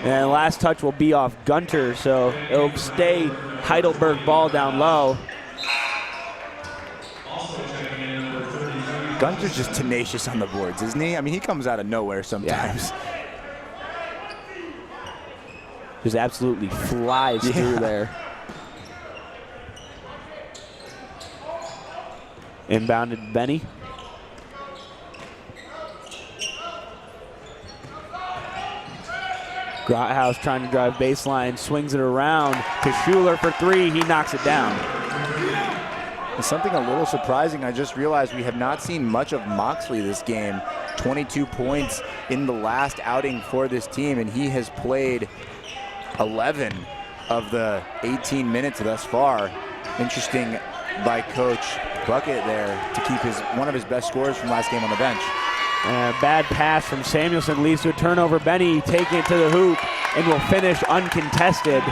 And last touch will be off Gunter, so it'll stay Heidelberg ball down low. Gunter's just tenacious on the boards, isn't he? I mean, he comes out of nowhere sometimes. Just absolutely flies through there. Inbounded Benny. Grothaus trying to drive baseline, swings it around to Schuler for 3. He knocks it down. It's something a little surprising. I just realized we have not seen much of Moxley this game. 22 points in the last outing for this team, and he has played 11 of the 18 minutes thus far. Interesting by Coach Bucket there to keep one of his best scorers from last game on the bench. Bad pass from Samuelson leads to a turnover. Benny taking it to the hoop and will finish uncontested.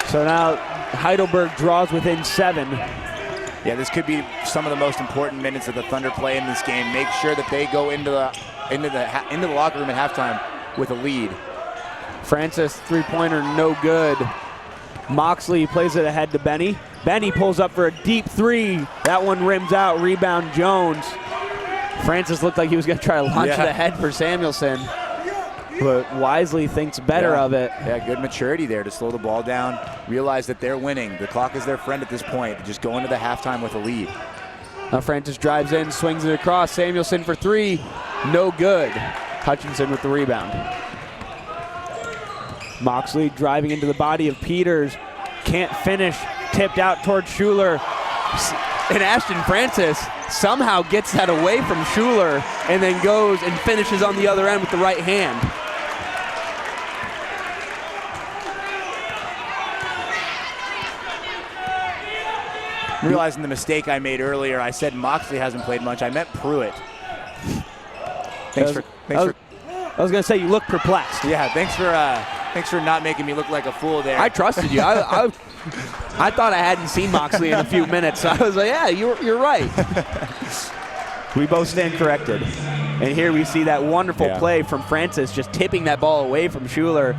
So now Heidelberg draws within 7. Yeah, this could be some of the most important minutes that the Thunder play in this game. Make sure that they go into the locker room at halftime with a lead. Francis three-pointer no good. Moxley plays it ahead to Benny. Benny pulls up for a deep 3. That one rims out. Rebound Jones. Francis looked like he was going to try to launch it ahead for Samuelson, but wisely thinks better of it. Yeah, good maturity there to slow the ball down, realize that they're winning. The clock is their friend at this point. Just go into the halftime with a lead. Now Francis drives in, swings it across. Samuelson for 3, no good. Hutchinson with the rebound. Moxley driving into the body of Peters, can't finish, tipped out towards Schuler. And Ashton Francis somehow gets that away from Schuler and then goes and finishes on the other end with the right hand. Realizing the mistake I made earlier, I said Moxley hasn't played much. I meant Pruitt. I was going to say you look perplexed. Yeah, thanks for not making me look like a fool there. I trusted you. I thought I hadn't seen Moxley in a few minutes. So I was like, yeah, you're right. We both stand corrected. And here we see that wonderful play from Francis, just tipping that ball away from Schuler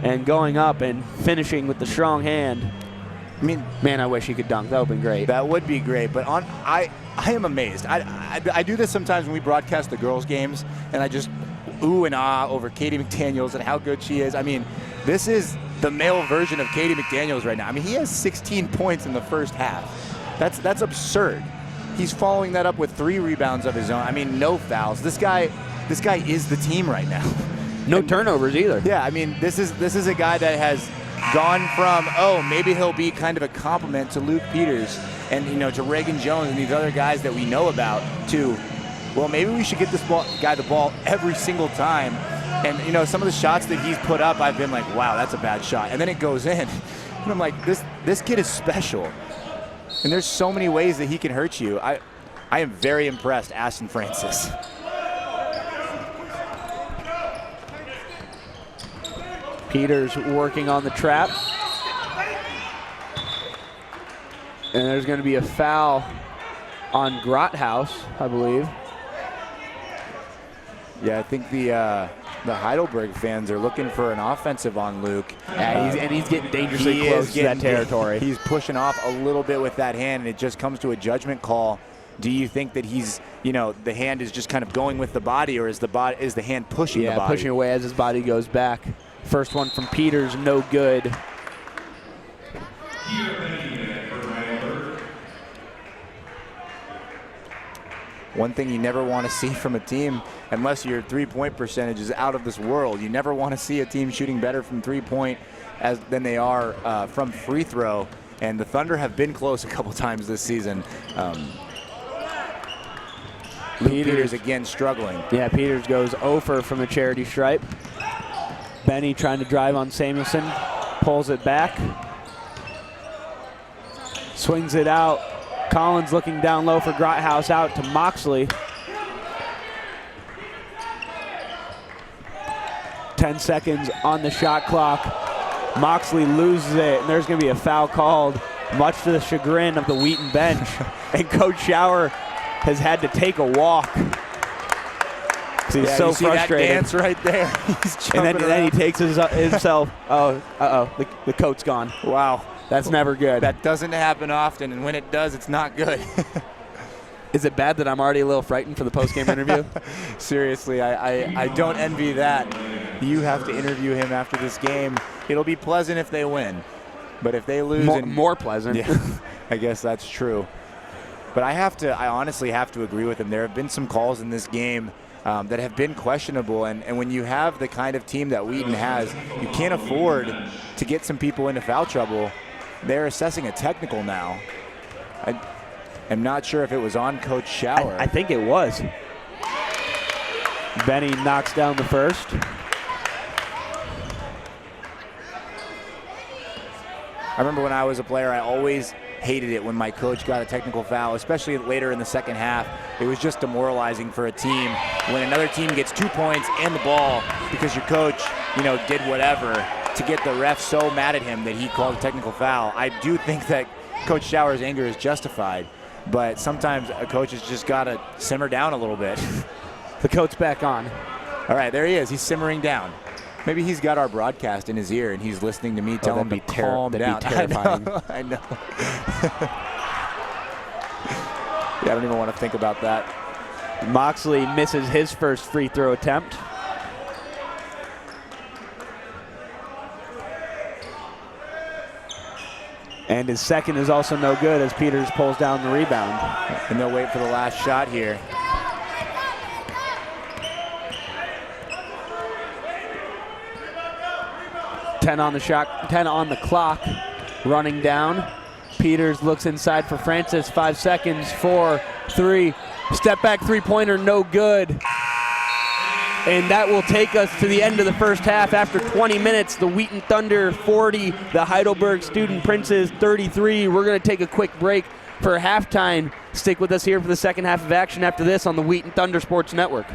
and going up and finishing with the strong hand. I mean, man, I wish he could dunk. That would have been great. That would be great. But I am amazed. I do this sometimes when we broadcast the girls' games, and I just ooh and ah over Katie McDaniels and how good she is. I mean, this is the male version of Katie McDaniels right now. I mean, he has 16 points in the first half. That's absurd. He's following that up with 3 rebounds of his own. I mean, no fouls. This guy is the team right now. No turnovers either. Yeah, I mean, this is a guy that has gone from, oh, maybe he'll be kind of a compliment to Luke Peters and, to Reagan Jones and these other guys that we know about, to, well, maybe we should get this guy the ball every single time. And, some of the shots that he's put up, I've been like, wow, that's a bad shot. And then it goes in. And I'm like, this kid is special. And there's so many ways that he can hurt you. I am very impressed, Ashton Francis. Peters working on the trap. And there's going to be a foul on Grothaus, I believe. Yeah, I think the Heidelberg fans are looking for an offensive on Luke. Yeah, he's getting dangerously close to that territory. He's pushing off a little bit with that hand, and it just comes to a judgment call. Do you think that he's, the hand is just kind of going with the body, or is the hand pushing the body? Yeah, pushing away as his body goes back. First one from Peters, no good. One thing you never want to see from a team, unless your three-point percentage is out of this world, you never want to see a team shooting better from three-point than they are from free throw. And the Thunder have been close a couple times this season. Peters again struggling. Yeah, Peters goes 0 from the charity stripe. Benny trying to drive on Samuelson, pulls it back. Swings it out. Collins looking down low for Grothaus, out to Moxley. 10 seconds on the shot clock. Moxley loses it, and there's going to be a foul called, much to the chagrin of the Wheaton bench. And Coach Schauer has had to take a walk. He's so you see frustrated. That dance right there. He's and then he takes himself. The coat's gone. Wow. That's never good. That doesn't happen often, and when it does, it's not good. Is it bad that I'm already a little frightened for the post-game interview? Seriously, I don't envy that. You have to interview him after this game. It'll be pleasant if they win, but if they lose, more pleasant. Yeah, I guess that's true. But I honestly have to agree with him. There have been some calls in this game that have been questionable, and when you have the kind of team that Wheaton has, you can't afford to get some people into foul trouble. They're assessing a technical now. I'm not sure if it was on Coach Schauer. I think it was. Benny knocks down the first. I remember when I was a player, I always hated it when my coach got a technical foul, especially later in the second half. It was just demoralizing for a team when another team gets 2 points and the ball because your coach, did whatever to get the ref so mad at him that he called a technical foul. I do think that Coach Schauer's anger is justified, but sometimes a coach has just got to simmer down a little bit. The coat's back on. All right, there he is. He's simmering down. Maybe he's got our broadcast in his ear and he's listening to me tell him to calm down. That'd be terrifying. I know. Yeah, I don't even want to think about that. Moxley misses his first free throw attempt. And his second is also no good as Peters pulls down the rebound. And they'll wait for the last shot here. Ten on the clock, running down. Peters looks inside for Francis, 5 seconds, 4, 3. Step back three-pointer, no good. And that will take us to the end of the first half. After 20 minutes, the Wheaton Thunder 40, the Heidelberg Student Princes 33. We're going to take a quick break for halftime. Stick with us here for the second half of action after this on the Wheaton Thunder Sports Network.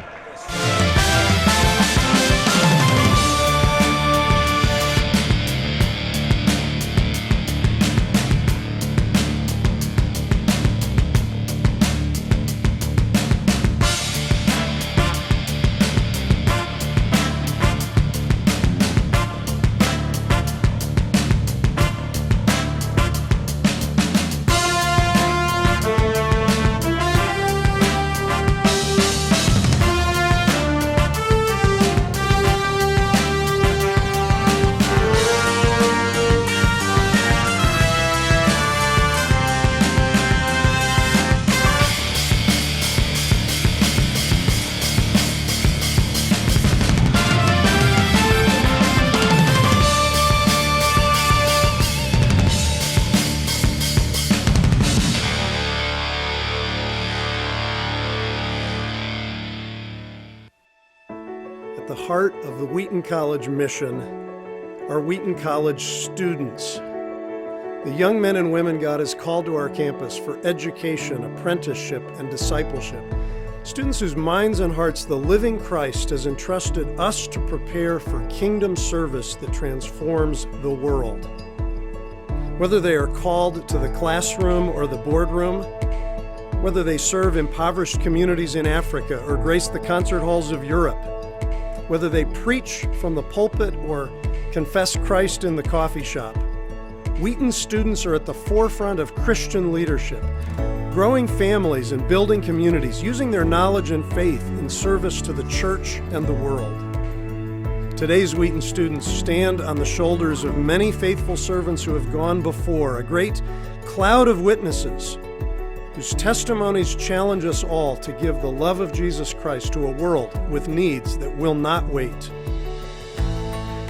heart of the Wheaton College mission are Wheaton College students. The young men and women God has called to our campus for education, apprenticeship, and discipleship. Students whose minds and hearts the living Christ has entrusted us to prepare for kingdom service that transforms the world. Whether they are called to the classroom or the boardroom, whether they serve impoverished communities in Africa or grace the concert halls of Europe, whether they preach from the pulpit or confess Christ in the coffee shop, Wheaton students are at the forefront of Christian leadership, growing families and building communities, using their knowledge and faith in service to the church and the world. Today's Wheaton students stand on the shoulders of many faithful servants who have gone before, a great cloud of witnesses whose testimonies challenge us all to give the love of Jesus Christ to a world with needs that will not wait.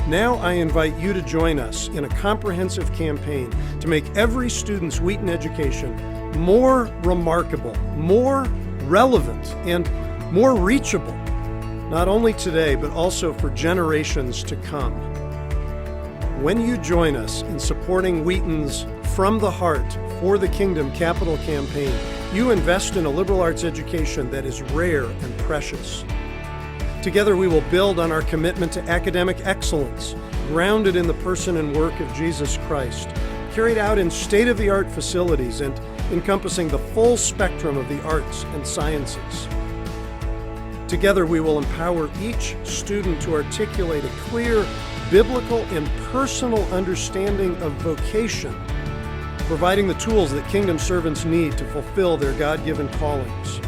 Now I invite you to join us in a comprehensive campaign to make every student's Wheaton education more remarkable, more relevant, and more reachable, not only today, but also for generations to come. When you join us in supporting Wheaton's From the Heart for the Kingdom capital campaign, you invest in a liberal arts education that is rare and precious. Together we will build on our commitment to academic excellence, grounded in the person and work of Jesus Christ, carried out in state-of-the-art facilities and encompassing the full spectrum of the arts and sciences. Together we will empower each student to articulate a clear biblical and personal understanding of vocation, providing the tools that kingdom servants need to fulfill their God-given callings.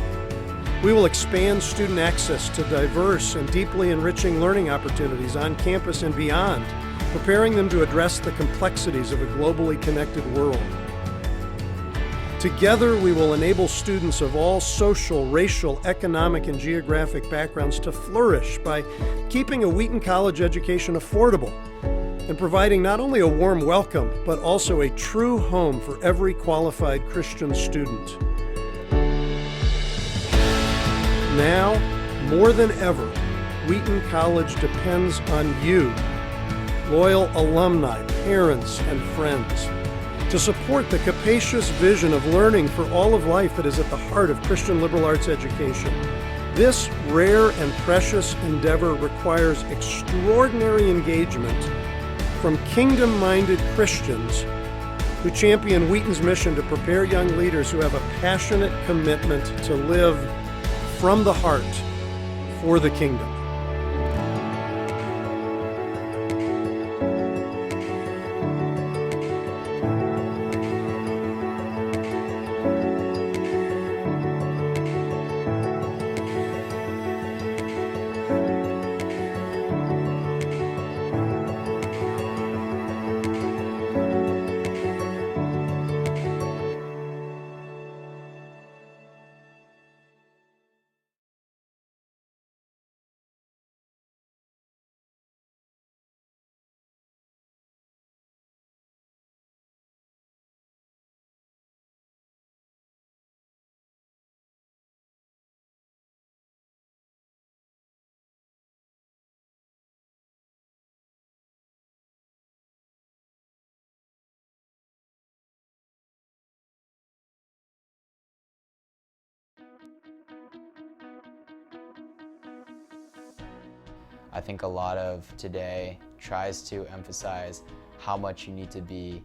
We will expand student access to diverse and deeply enriching learning opportunities on campus and beyond, preparing them to address the complexities of a globally connected world. Together, we will enable students of all social, racial, economic, and geographic backgrounds to flourish by keeping a Wheaton College education affordable and providing not only a warm welcome, but also a true home for every qualified Christian student. Now, more than ever, Wheaton College depends on you, loyal alumni, parents, and friends, to support the capacious vision of learning for all of life that is at the heart of Christian liberal arts education. This rare and precious endeavor requires extraordinary engagement from kingdom-minded Christians who champion Wheaton's mission to prepare young leaders who have a passionate commitment to live from the heart for the kingdom. I think a lot of today tries to emphasize how much you need to be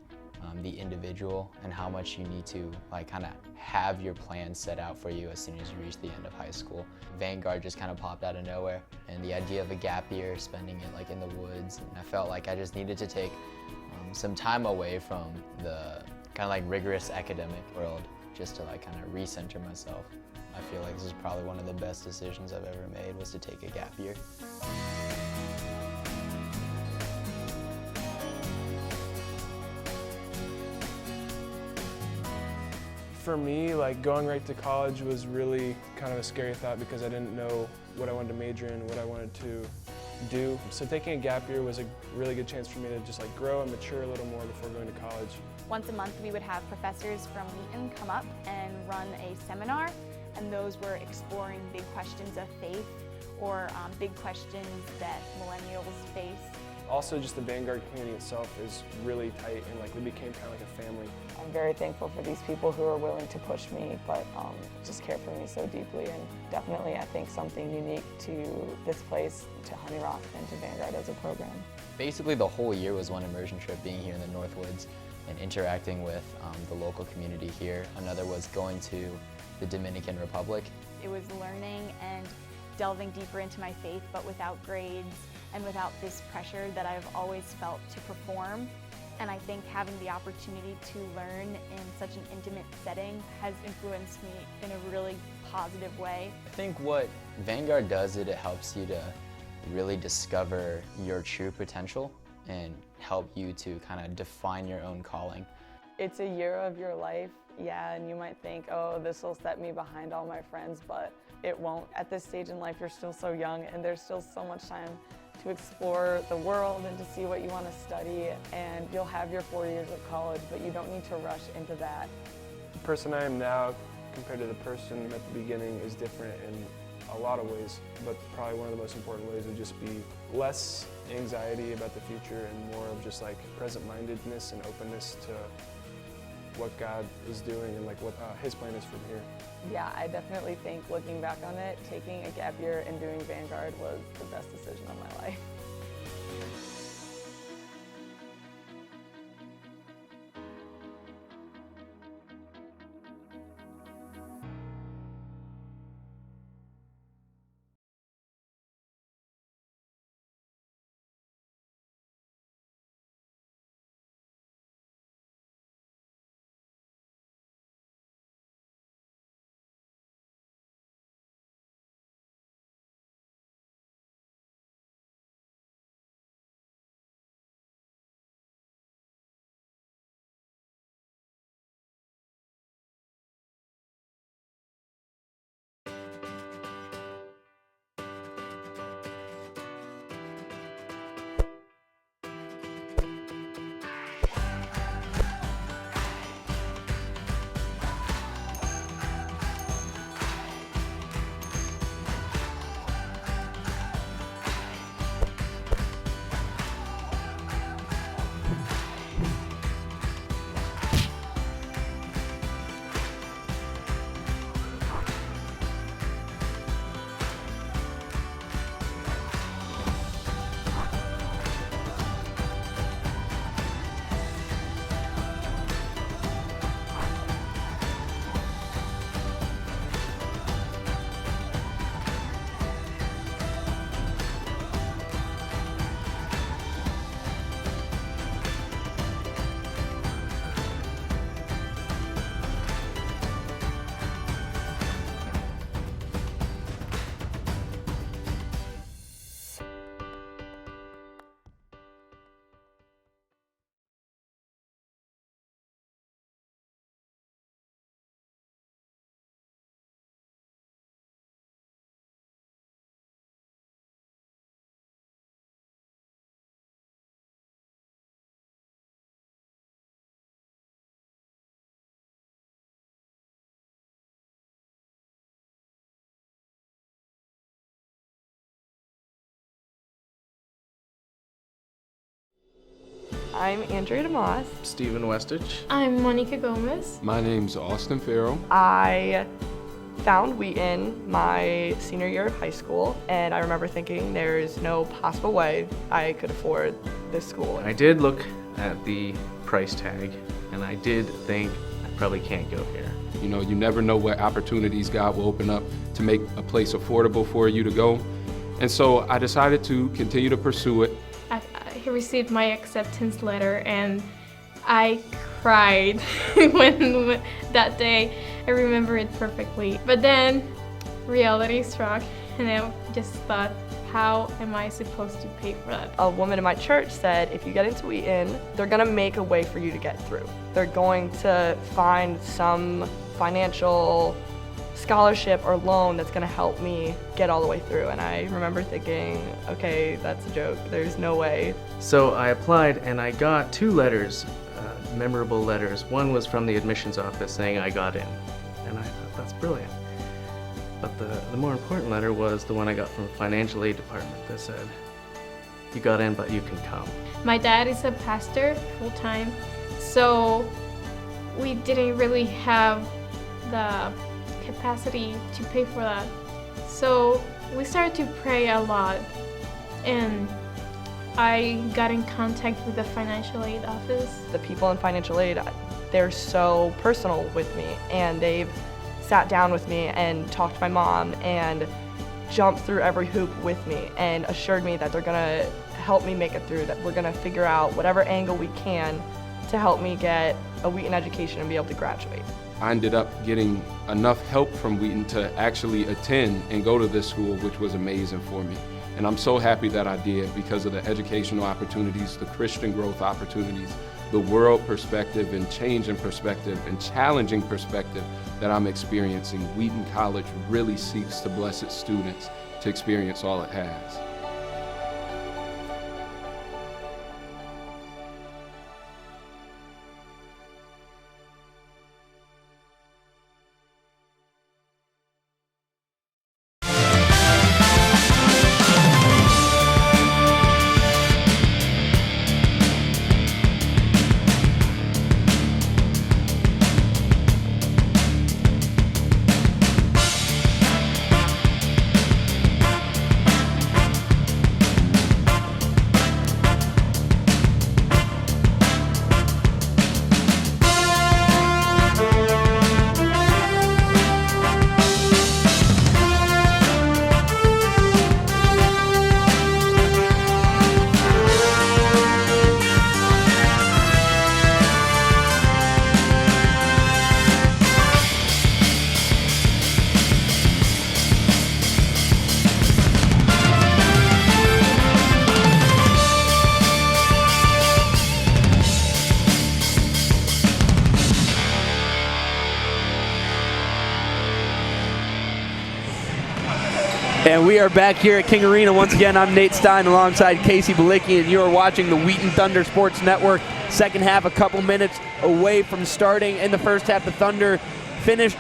the individual and how much you need to kind of have your plan set out for you as soon as you reach the end of high school. Vanguard just kind of popped out of nowhere, and the idea of a gap year, spending it in the woods, and I felt like I just needed to take some time away from the kind of rigorous academic world just to kind of recenter myself. I feel like this is probably one of the best decisions I've ever made, was to take a gap year. For me, going right to college was really kind of a scary thought because I didn't know what I wanted to major in, what I wanted to do. So taking a gap year was a really good chance for me to just grow and mature a little more before going to college. Once a month we would have professors from Wheaton come up and run a seminar, and those were exploring big questions of faith or big questions that millennials face. Also, just the Vanguard community itself is really tight, and like we became kind of like a family. I'm very thankful for these people who are willing to push me, but just care for me so deeply, and definitely I think something unique to this place, to Honey Rock, and to Vanguard as a program. Basically the whole year was one immersion trip, being here in the Northwoods and interacting with the local community here. Another was going to the Dominican Republic. It was learning and delving deeper into my faith, but without grades and without this pressure that I've always felt to perform. And I think having the opportunity to learn in such an intimate setting has influenced me in a really positive way. I think what Vanguard does is it helps you to really discover your true potential and help you to kind of define your own calling. It's a year of your life, yeah, and you might think, oh, this will set me behind all my friends, but it won't. At this stage in life, you're still so young, and there's still so much time to explore the world and to see what you want to study, and you'll have your 4 years of college, but you don't need to rush into that. The person I am now compared to the person at the beginning is different in a lot of ways, but probably one of the most important ways would just be less anxiety about the future and more of just like present-mindedness and openness to what God is doing and like what His plan is from here. Yeah, I definitely think looking back on it, taking a gap year and doing Vanguard was the best decision of my life. I'm Andrea DeMoss. Stephen Westich. I'm Monica Gomez. My name's Austin Farrell. I found Wheaton my senior year of high school, and I remember thinking there's no possible way I could afford this school. I did look at the price tag, and I did think I probably can't go here. You know, you never know what opportunities God will open up to make a place affordable for you to go. And so I decided to continue to pursue it. I received my acceptance letter and I cried when that day. I remember it perfectly. But then reality struck and I just thought, how am I supposed to pay for that? A woman in my church said, if you get into Wheaton, they're gonna make a way for you to get through. They're going to find some financial scholarship or loan that's gonna help me get all the way through. And I remember thinking, okay, that's a joke, there's no way. So I applied and I got 2 letters, memorable letters. One was from the admissions office saying I got in. And I thought, that's brilliant. But the more important letter was the one I got from the financial aid department that said, "You got in, but you can come." My dad is a pastor full-time, so we didn't really have the capacity to pay for that. So we started to pray a lot, and I got in contact with the financial aid office. The people in financial aid, they're so personal with me, and they've sat down with me and talked to my mom and jumped through every hoop with me and assured me that they're gonna help me make it through, that we're gonna figure out whatever angle we can to help me get a Wheaton education and be able to graduate. I ended up getting enough help from Wheaton to actually attend and go to this school, which was amazing for me. And I'm so happy that I did because of the educational opportunities, the Christian growth opportunities, the world perspective and change in perspective and challenging perspective that I'm experiencing. Wheaton College really seeks to bless its students to experience all it has. And we are back here at King Arena. Once again, I'm Nate Stein alongside Casey Balicki, and you are watching the Wheaton Thunder Sports Network. Second half, a couple minutes away from starting. In the first half, the Thunder finished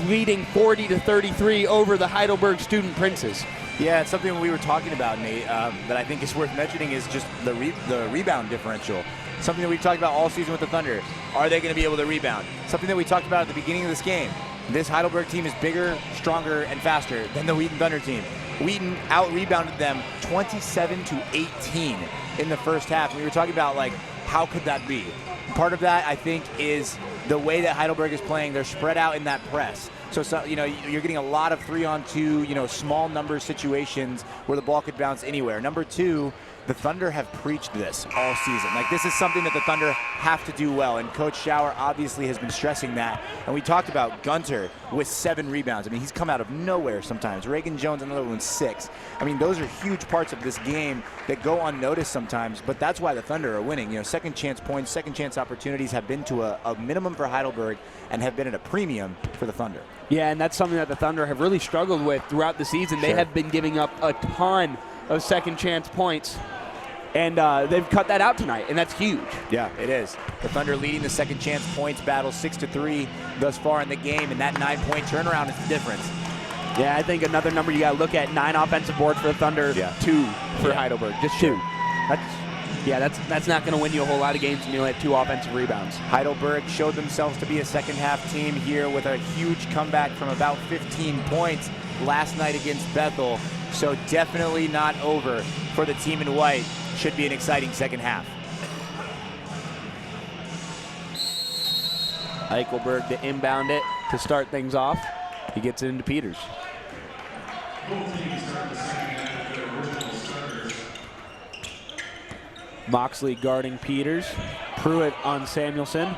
leading 40-33 over the Heidelberg Student Princes. Yeah, it's something we were talking about, Nate, that I think is worth mentioning is just the rebound differential. Something that we've talked about all season with the Thunder. Are they going to be able to rebound? Something that we talked about at the beginning of this game. This Heidelberg team is bigger, stronger, and faster than the Wheaton Thunder team. Wheaton out-rebounded them 27-18 in the first half. We were talking about, like, how could that be? Part of that, I think, is the way that Heidelberg is playing. They're spread out in that press. So, you know, you're getting a lot of 3-on-2, you know, small number situations where the ball could bounce anywhere. Number two, the Thunder have preached this all season. Like, this is something that the Thunder have to do well, and Coach Schauer obviously has been stressing that. And we talked about Gunter with 7 rebounds. I mean, he's come out of nowhere sometimes. Reagan Jones, another one, 6. I mean, those are huge parts of this game that go unnoticed sometimes, but that's why the Thunder are winning. You know, second chance points, second chance opportunities have been to a minimum for Heidelberg and have been at a premium for the Thunder. Yeah, and that's something that the Thunder have really struggled with throughout the season. They have been giving up a ton of second chance points, and they've cut that out tonight, and that's huge. Yeah, it is. The Thunder leading the second chance points battle 6-3 thus far in the game, and that 9-point turnaround is the difference. Yeah, I think another number you got to look at, 9 offensive boards for the Thunder, 2 for Heidelberg, just 2. That's not going to win you a whole lot of games when you only have 2 offensive rebounds. Heidelberg showed themselves to be a second half team here with a huge comeback from about 15 points last night against Bethel. So definitely not over for the team in white. Should be an exciting second half. Eichelberg to inbound it to start things off. He gets it into Peters. Moxley guarding Peters. Pruitt on Samuelson.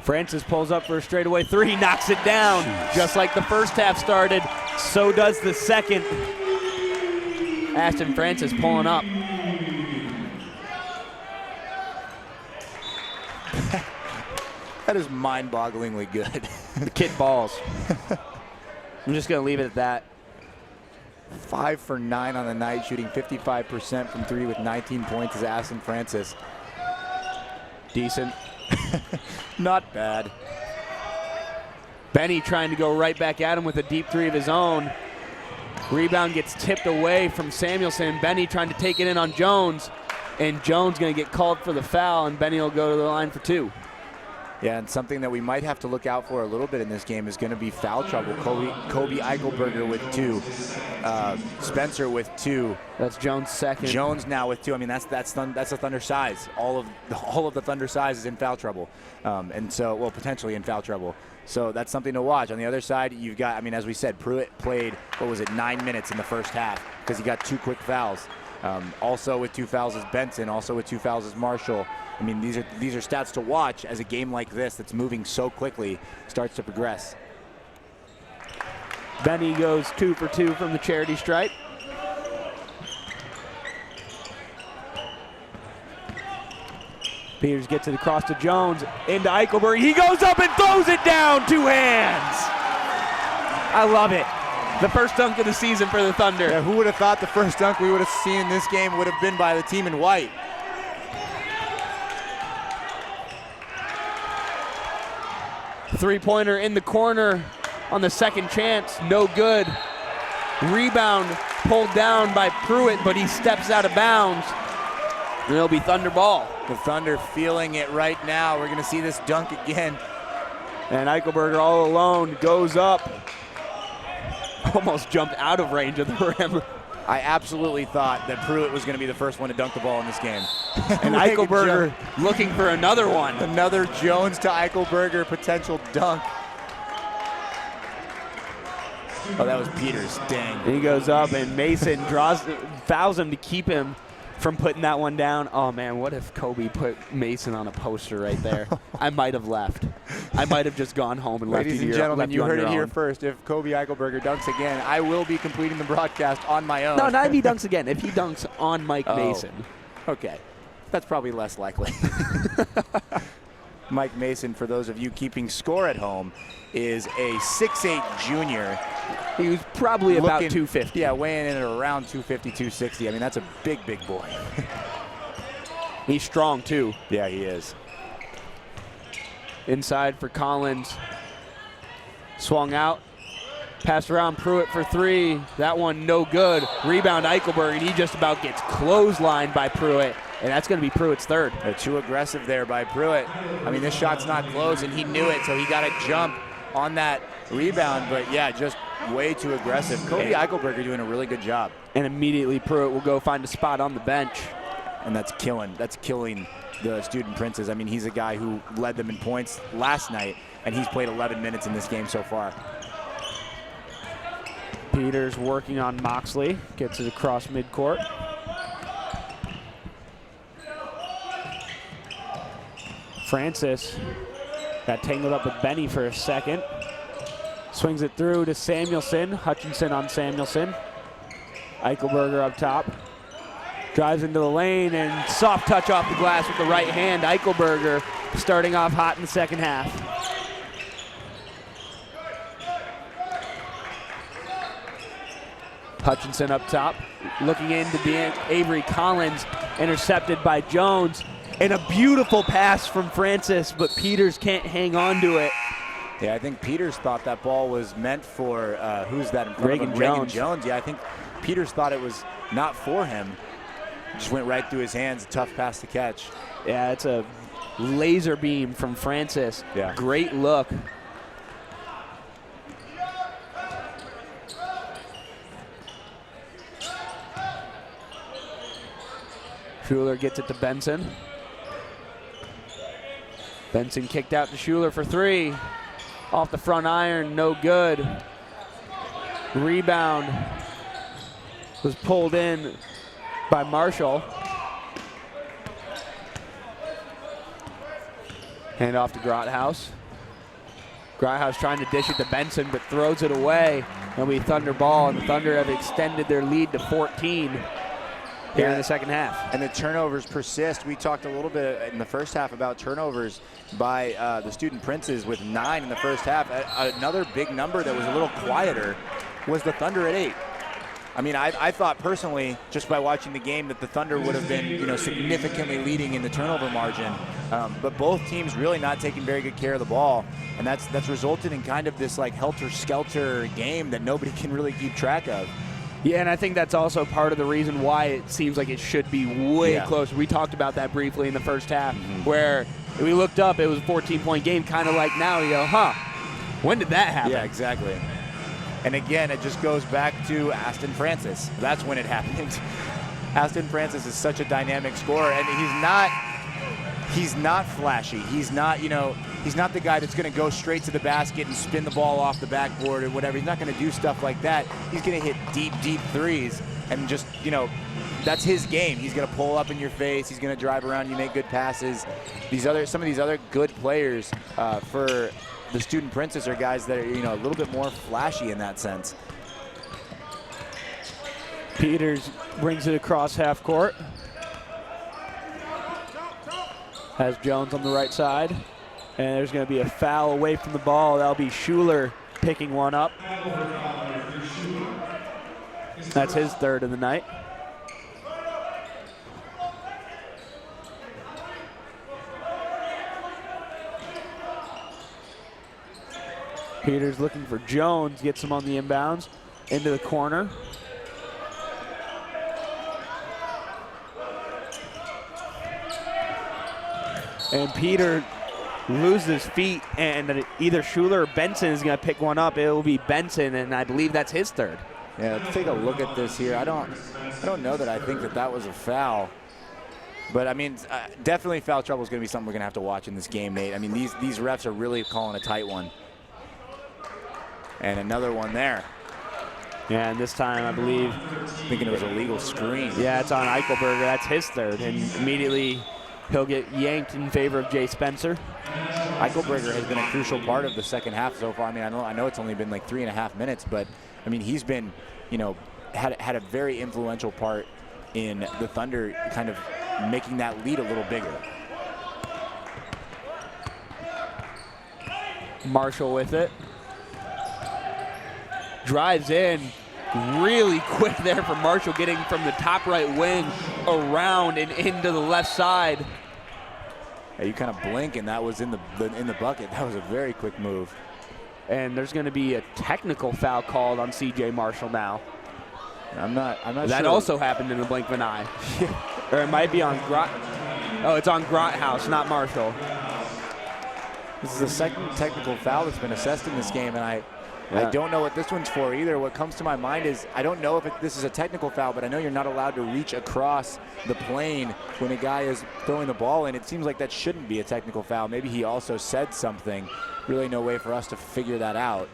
Francis pulls up for a straightaway 3, knocks it down. Just like the first half started, so does the second. Ashton Francis pulling up. That is mind-bogglingly good. The kid balls. I'm just going to leave it at that. 5 for 9 on the night, shooting 55% from 3 with 19 points is Ashton Francis. Decent. Not bad. Benny trying to go right back at him with a deep three of his own. Rebound gets tipped away from Samuelson. Benny trying to take it in on Jones, and Jones going to get called for the foul, and Benny will go to the line for 2. Yeah, and something that we might have to look out for a little bit in this game is going to be foul trouble. Kobe Eichelberger with 2. Spencer with 2. That's Jones' second. Jones now with 2. I mean, that's the Thunder size. All of the Thunder size is in foul trouble, and so, well, potentially in foul trouble. So that's something to watch. On the other side, you've got, I mean, as we said, Pruitt played, what was it, 9 minutes in the first half because he got 2 quick fouls. Also with 2 fouls is Benson. Also with 2 fouls is Marshall. I mean, these are stats to watch as a game like this that's moving so quickly starts to progress. Benny goes 2 for 2 from the charity stripe. Peters gets it across to Jones, into Eichelberg. He goes up and throws it down, 2 hands. I love it. The first dunk of the season for the Thunder. Yeah, who would have thought the first dunk we would have seen in this game would have been by the team in white? Three-pointer in the corner on the second chance, no good. Rebound pulled down by Pruitt, but he steps out of bounds. And it'll be Thunder ball. The Thunder feeling it right now. We're going to see this dunk again. And Eichelberger all alone goes up. Almost jumped out of range of the rim. I absolutely thought that Pruitt was going to be the first one to dunk the ball in this game. And Eichelberger looking for another one. Another Jones to Eichelberger potential dunk. Oh, that was Peters. Dang. And he goes up, and Mason fouls him to keep him from putting that one down. Oh, man, what if Kobe put Mason on a poster right there? I might have left. I might have just gone home and left you. Ladies and gentlemen, you heard it here first. If Kobe Eichelberger dunks again, I will be completing the broadcast on my own. No, not if he dunks again. If he dunks on Mike Mason. Okay. That's probably less likely. Mike Mason, for those of you keeping score at home, is a 6'8 junior. He was probably about 250. Yeah, weighing in at around 250, 260. I mean, that's a big, big boy. He's strong, too. Yeah, he is. Inside for Collins. Swung out. Passed around Pruitt for 3. That one no good. Rebound Eichelberg, and he just about gets clotheslined by Pruitt. And that's going to be Pruitt's third. They're too aggressive there by Pruitt. I mean, this shot's not close, and he knew it, so he got a jump on that rebound. But, yeah, just way too aggressive. Kobe Eichelberger doing a really good job. And immediately Pruitt will go find a spot on the bench. And that's killing the Student Princes. I mean, he's a guy who led them in points last night, and he's played 11 minutes in this game so far. Peters working on Moxley. Gets it across midcourt. Francis got tangled up with Benny for a second. Swings it through to Samuelson. Hutchinson on Samuelson. Eichelberger up top. Drives into the lane and soft touch off the glass with the right hand. Eichelberger starting off hot in the second half. Hutchinson up top. Looking in to be Avery Collins. Intercepted by Jones. And a beautiful pass from Francis, but Peters can't hang on to it. Yeah, I think Peters thought that ball was meant for, who's that in front Reagan of him? Jones. Reagan Jones. Yeah, I think Peters thought it was not for him. Just went right through his hands. A tough pass to catch. Yeah, it's a laser beam from Francis. Yeah. Great look. Schuler gets it to Benson. Benson kicked out to Schuler for 3. Off the front iron, no good. Rebound was pulled in by Marshall. Hand off to Grothaus. Grothaus trying to dish it to Benson, but throws it away. It'll be Thunder ball, and the Thunder have extended their lead to 14 here in the second half. And the turnovers persist. We talked a little bit in the first half about turnovers by the Student Princes with 9 in the first half. Another big number that was a little quieter was the Thunder at 8. I mean, I thought personally, just by watching the game, that the Thunder would have been, significantly leading in the turnover margin. But both teams really not taking very good care of the ball, and that's resulted in kind of this like helter-skelter game that nobody can really keep track of. Yeah, and I think that's also part of the reason why it seems like it should be way closer. We talked about that briefly in the first half, where we looked up, it was a 14-point game, kind of like now, you go, when did that happen? Yeah, exactly. And again, it just goes back to Aston Francis. That's when it happened. Aston Francis is such a dynamic scorer, and he's not flashy. He's not, he's not the guy that's going to go straight to the basket and spin the ball off the backboard or whatever. He's not going to do stuff like that. He's going to hit deep threes and just, that's his game. He's going to pull up in your face. He's going to drive around you, make good passes. Some of these other good players for the Student Princes are guys that are, a little bit more flashy in that sense. Peters brings it across half court. Has Jones on the right side. And there's going to be a foul away from the ball. That'll be Schuler picking one up. That's his third of the night. Peters looking for Jones, gets him on the inbounds, into the corner. And Peter loses feet, and either Schuler or Benson is going to pick one up. It will be Benson, and I believe that's his third. Yeah, let's take a look at this here. I don't know that I think that was a foul. But, I mean, definitely foul trouble is going to be something we're going to have to watch in this game, Nate. I mean, these refs are really calling a tight one. And another one there. Yeah, and this time I believe. Thinking it was a legal screen. Yeah, it's on Eichelberger. That's his third. And immediately he'll get yanked in favor of Jay Spencer. Eichelberger has been a crucial part of the second half so far. I mean, I know it's only been like 3.5 minutes, but, I mean, he's been, had a very influential part in the Thunder kind of making that lead a little bigger. Marshall with it. Drives in really quick there for Marshall, getting from the top right wing around and into the left side. Yeah, you kind of blink and that was in the bucket. That was a very quick move. And there's going to be a technical foul called on C.J. Marshall now. I'm not sure. That also happened in the blink of an eye. Or it might be on it's on Grothaus, not Marshall. This is the second technical foul that's been assessed in this game, and I don't know what this one's for either. What comes to my mind is I don't know if this is a technical foul, but I know you're not allowed to reach across the plane when a guy is throwing the ball in. It seems like that shouldn't be a technical foul. Maybe he also said something. Really no way for us to figure that out.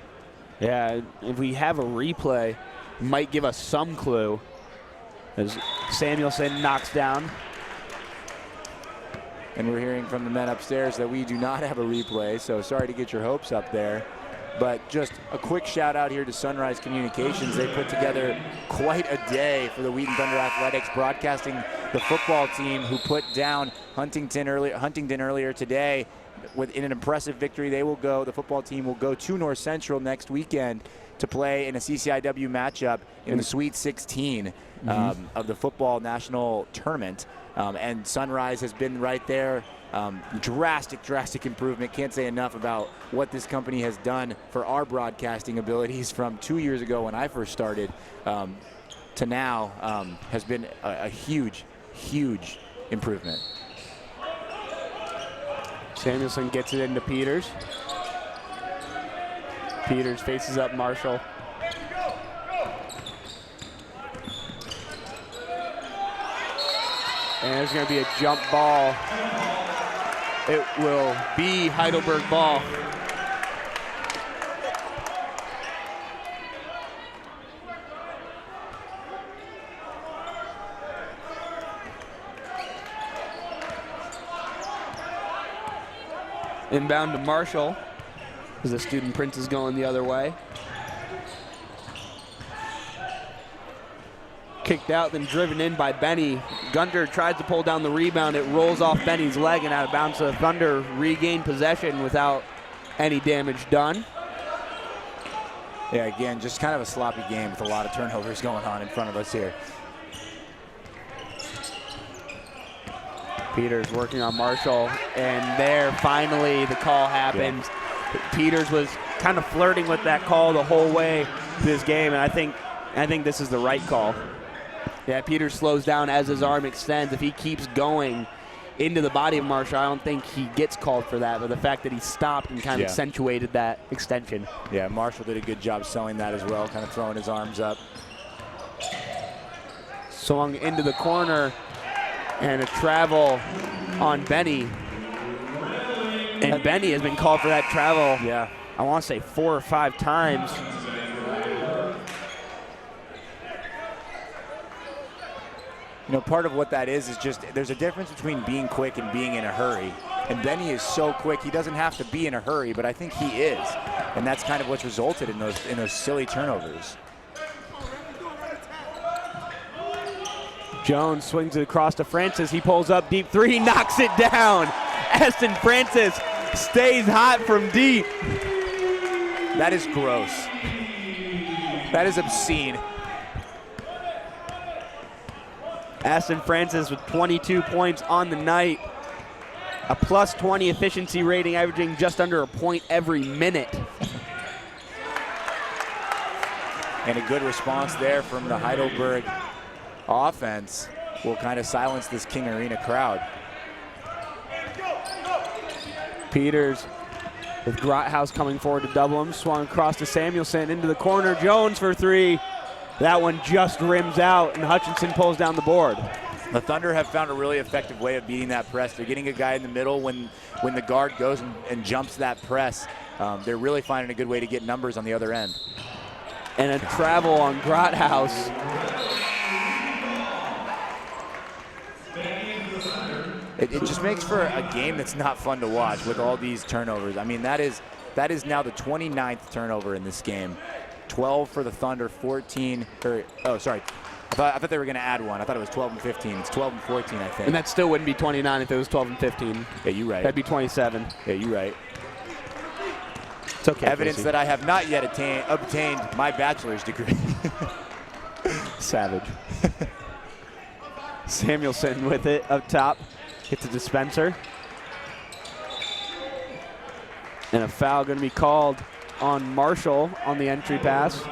Yeah, if we have a replay, might give us some clue. As Samuelson knocks down. And we're hearing from the men upstairs that we do not have a replay, so sorry to get your hopes up there. But just a quick shout out here to Sunrise Communications. They put together quite a day for the Wheaton Thunder Athletics, broadcasting the football team who put down Huntington earlier today. In an impressive victory, the football team will go to North Central next weekend to play in a CCIW matchup in the Sweet 16 of the football national tournament. And Sunrise has been right there. Drastic improvement. Can't say enough about what this company has done for our broadcasting abilities from 2 years ago when I first started to now. Has been a huge improvement. Samuelson gets it into Peters. Peters faces up Marshall. And there's going to be a jump ball. It will be Heidelberg ball. Inbound to Marshall as the Student Prince is going the other way. Kicked out, then driven in by Benny. Gunter tries to pull down the rebound. It rolls off Benny's leg and out of bounds. The Thunder regain possession without any damage done. Yeah, again, just kind of a sloppy game with a lot of turnovers going on in front of us here. Peters working on Marshall, and there finally the call happens. Yeah. Peters was kind of flirting with that call the whole way through this game, and I think this is the right call. Yeah, Peters slows down as his arm extends. If he keeps going into the body of Marshall, I don't think he gets called for that, but the fact that he stopped and kind of accentuated that extension. Yeah, Marshall did a good job selling that as well, kind of throwing his arms up. Swung into the corner, and a travel on Benny. And Benny has been called for that travel, I want to say 4 or 5 times. You know, part of what that is just there's a difference between being quick and being in a hurry. And Benny is so quick, he doesn't have to be in a hurry, but I think he is. And that's kind of what's resulted in those silly turnovers. Jones swings it across to Francis. He pulls up deep three, knocks it down. Aston Francis stays hot from deep. That is gross. That is obscene. Aston Francis with 22 points on the night. A plus 20 efficiency rating, averaging just under a point every minute. And a good response there from the Heidelberg offense will kind of silence this King Arena crowd. Peters with Grothaus coming forward to double him. Swung across to Samuelson into the corner. Jones for 3. That one just rims out, and Hutchinson pulls down the board. The Thunder have found a really effective way of beating that press. They're getting a guy in the middle when the guard goes and jumps that press. They're really finding a good way to get numbers on the other end. And a travel on Grothaus. It just makes for a game that's not fun to watch with all these turnovers. I mean, that is now the 29th turnover in this game. 12 for the Thunder, 14, I thought they were going to add one. I thought it was 12 and 15. It's 12 and 14, I think. And that still wouldn't be 29 if it was 12 and 15. Yeah, you're right. That'd be 27. Yeah, you're right. It's okay. Evidence Casey. that I have not yet obtained my bachelor's degree. Savage. Samuelson with it up top. Hits a dispenser. And a foul going to be called on Marshall on the entry pass.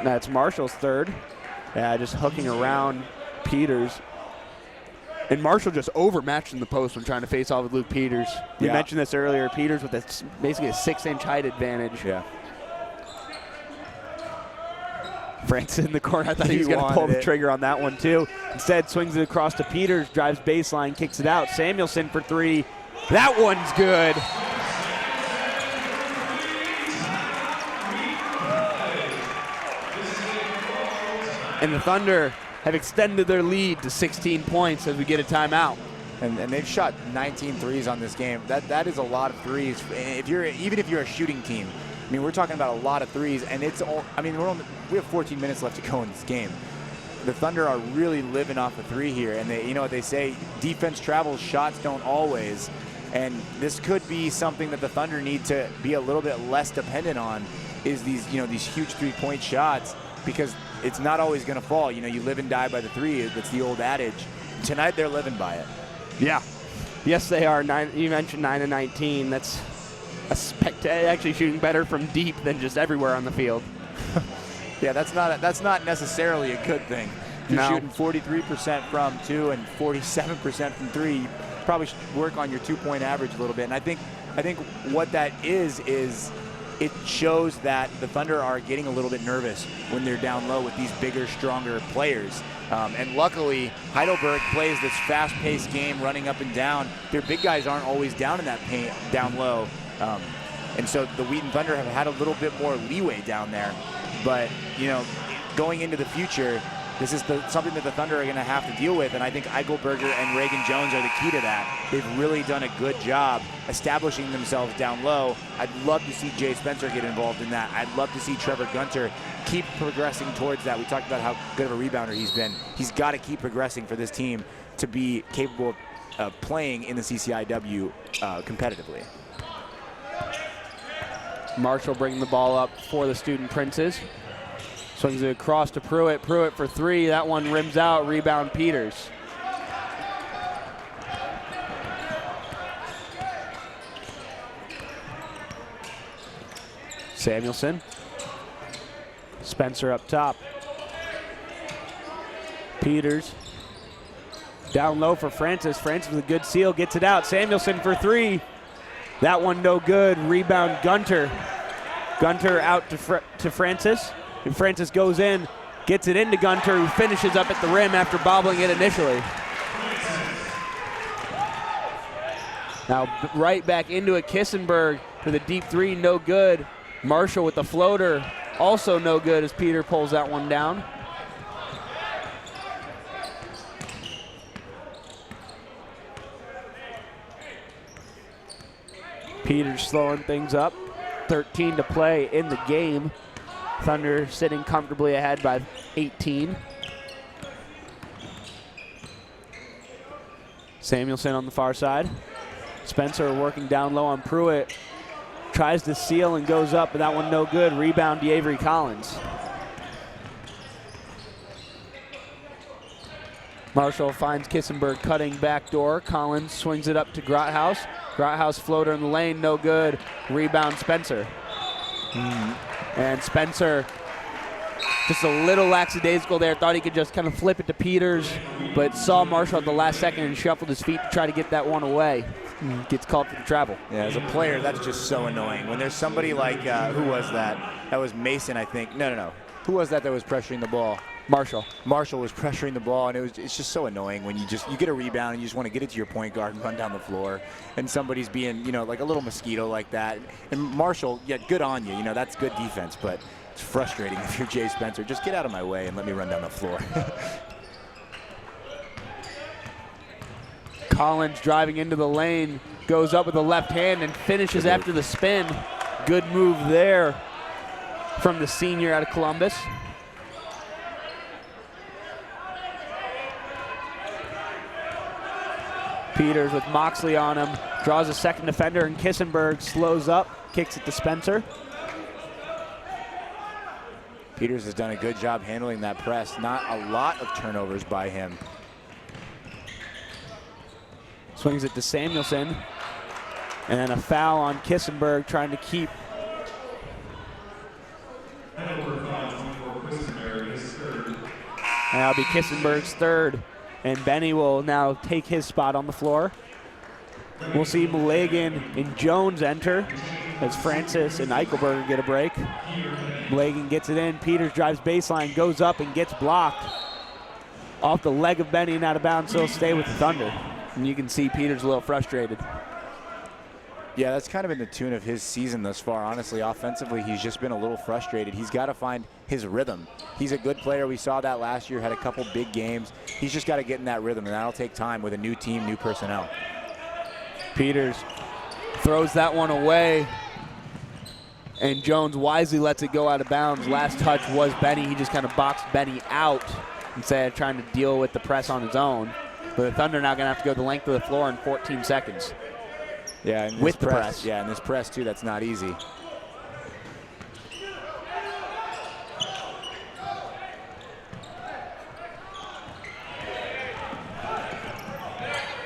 That's Marshall's third. Yeah, just hooking around Peters. And Marshall just overmatched in the post when trying to face off with Luke Peters. We mentioned this earlier. Peters with basically a 6-inch height advantage. Yeah. Francis in the corner. I thought he was going to pull the trigger on that one too. Instead, swings it across to Peters, drives baseline, kicks it out. Samuelson for 3. That one's good. And the Thunder have extended their lead to 16 points as we get a timeout. And they've shot 19 threes on this game. That is a lot of threes. Even if you're a shooting team, I mean, we're talking about a lot of threes, and it's all. I mean, we have 14 minutes left to go in this game. The Thunder are really living off a 3 here, and you know what they say: defense travels, shots don't always. And this could be something that the Thunder need to be a little bit less dependent on. Is these huge 3-point shots, because it's not always going to fall. You know, you live and die by the 3. That's the old adage. Tonight they're living by it. Yeah. Yes, they are. You mentioned 9 and 19. That's actually shooting better from deep than just everywhere on the field. Yeah, that's not necessarily a good thing. If you're shooting 43% from 2 and 47% from 3, you probably should work on your 2-point average a little bit. And I think what that is it shows that the Thunder are getting a little bit nervous when they're down low with these bigger, stronger players. And luckily, Heidelberg plays this fast-paced game, running up and down. Their big guys aren't always down in that paint, down low. And so the Wheaton Thunder have had a little bit more leeway down there. But, you know, going into the future, this is something that the Thunder are going to have to deal with, and I think Eichelberger and Reagan Jones are the key to that. They've really done a good job establishing themselves down low. I'd love to see Jay Spencer get involved in that. I'd love to see Trevor Gunter keep progressing towards that. We talked about how good of a rebounder he's been. He's got to keep progressing for this team to be capable of playing in the CCIW competitively. Marshall bringing the ball up for the Student Princes. Swings it across to Pruitt. Pruitt for three. That one rims out. Rebound Peters. Samuelson. Spencer up top. Peters. Down low for Francis. Francis with a good seal. Gets it out. Samuelson for three. That one no good. Rebound Gunter. Gunter out to Francis. And Francis goes in. Gets it into Gunter, who finishes up at the rim after bobbling it initially. Now right back into it. Kissenberg for the deep three. No good. Marshall with the floater. Also no good as Peter pulls that one down. Peters slowing things up. 13 to play in the game. Thunder sitting comfortably ahead by 18. Samuelson on the far side. Spencer working down low on Pruitt. Tries to seal and goes up, but that one no good. Rebound DeAvery Collins. Marshall finds Kissenberg cutting back door. Collins swings it up to Grothaus. Grothaus floater in the lane, no good. Rebound Spencer. And Spencer, just a little lackadaisical there. Thought he could just kind of flip it to Peters, but saw Marshall at the last second and shuffled his feet to try to get that one away. Gets called for the travel. Yeah, as a player, that's just so annoying. When there's somebody like, who was that? That was Mason, I think. No. Who was that was pressuring the ball? Marshall. Marshall was pressuring the ball, and it's just so annoying when you get a rebound and you just want to get it to your point guard and run down the floor, and somebody's being, like a little mosquito like that. And Marshall, yeah, good on you. That's good defense, but it's frustrating if you're Jay Spencer. Just get out of my way and let me run down the floor. Collins driving into the lane, goes up with the left hand and finishes after the spin. Good move there from the senior out of Columbus. Peters with Moxley on him, draws a second defender, and Kissenberg slows up, kicks it to Spencer. Peters has done a good job handling that press. Not a lot of turnovers by him. Swings it to Samuelson. And then a foul on Kissenberg trying to keep. And that'll be Kissenberg's third. And Benny will now take his spot on the floor. We'll see Malagan and Jones enter as Francis and Eichelberger get a break. Malagan gets it in. Peters drives baseline, goes up and gets blocked. Off the leg of Benny and out of bounds, so he'll stay with the Thunder. And you can see Peters a little frustrated. Yeah, that's kind of been the tune of his season thus far. Honestly, offensively, he's just been a little frustrated. He's got to find his rhythm. He's a good player. We saw that last year, had a couple big games. He's just got to get in that rhythm, and that'll take time with a new team, new personnel. Peters throws that one away, and Jones wisely lets it go out of bounds. Last touch was Benny. He just kind of boxed Benny out instead of trying to deal with the press on his own. But the Thunder now going to have to go the length of the floor in 14 seconds. Yeah, and with the press. Yeah, and this press, too, that's not easy.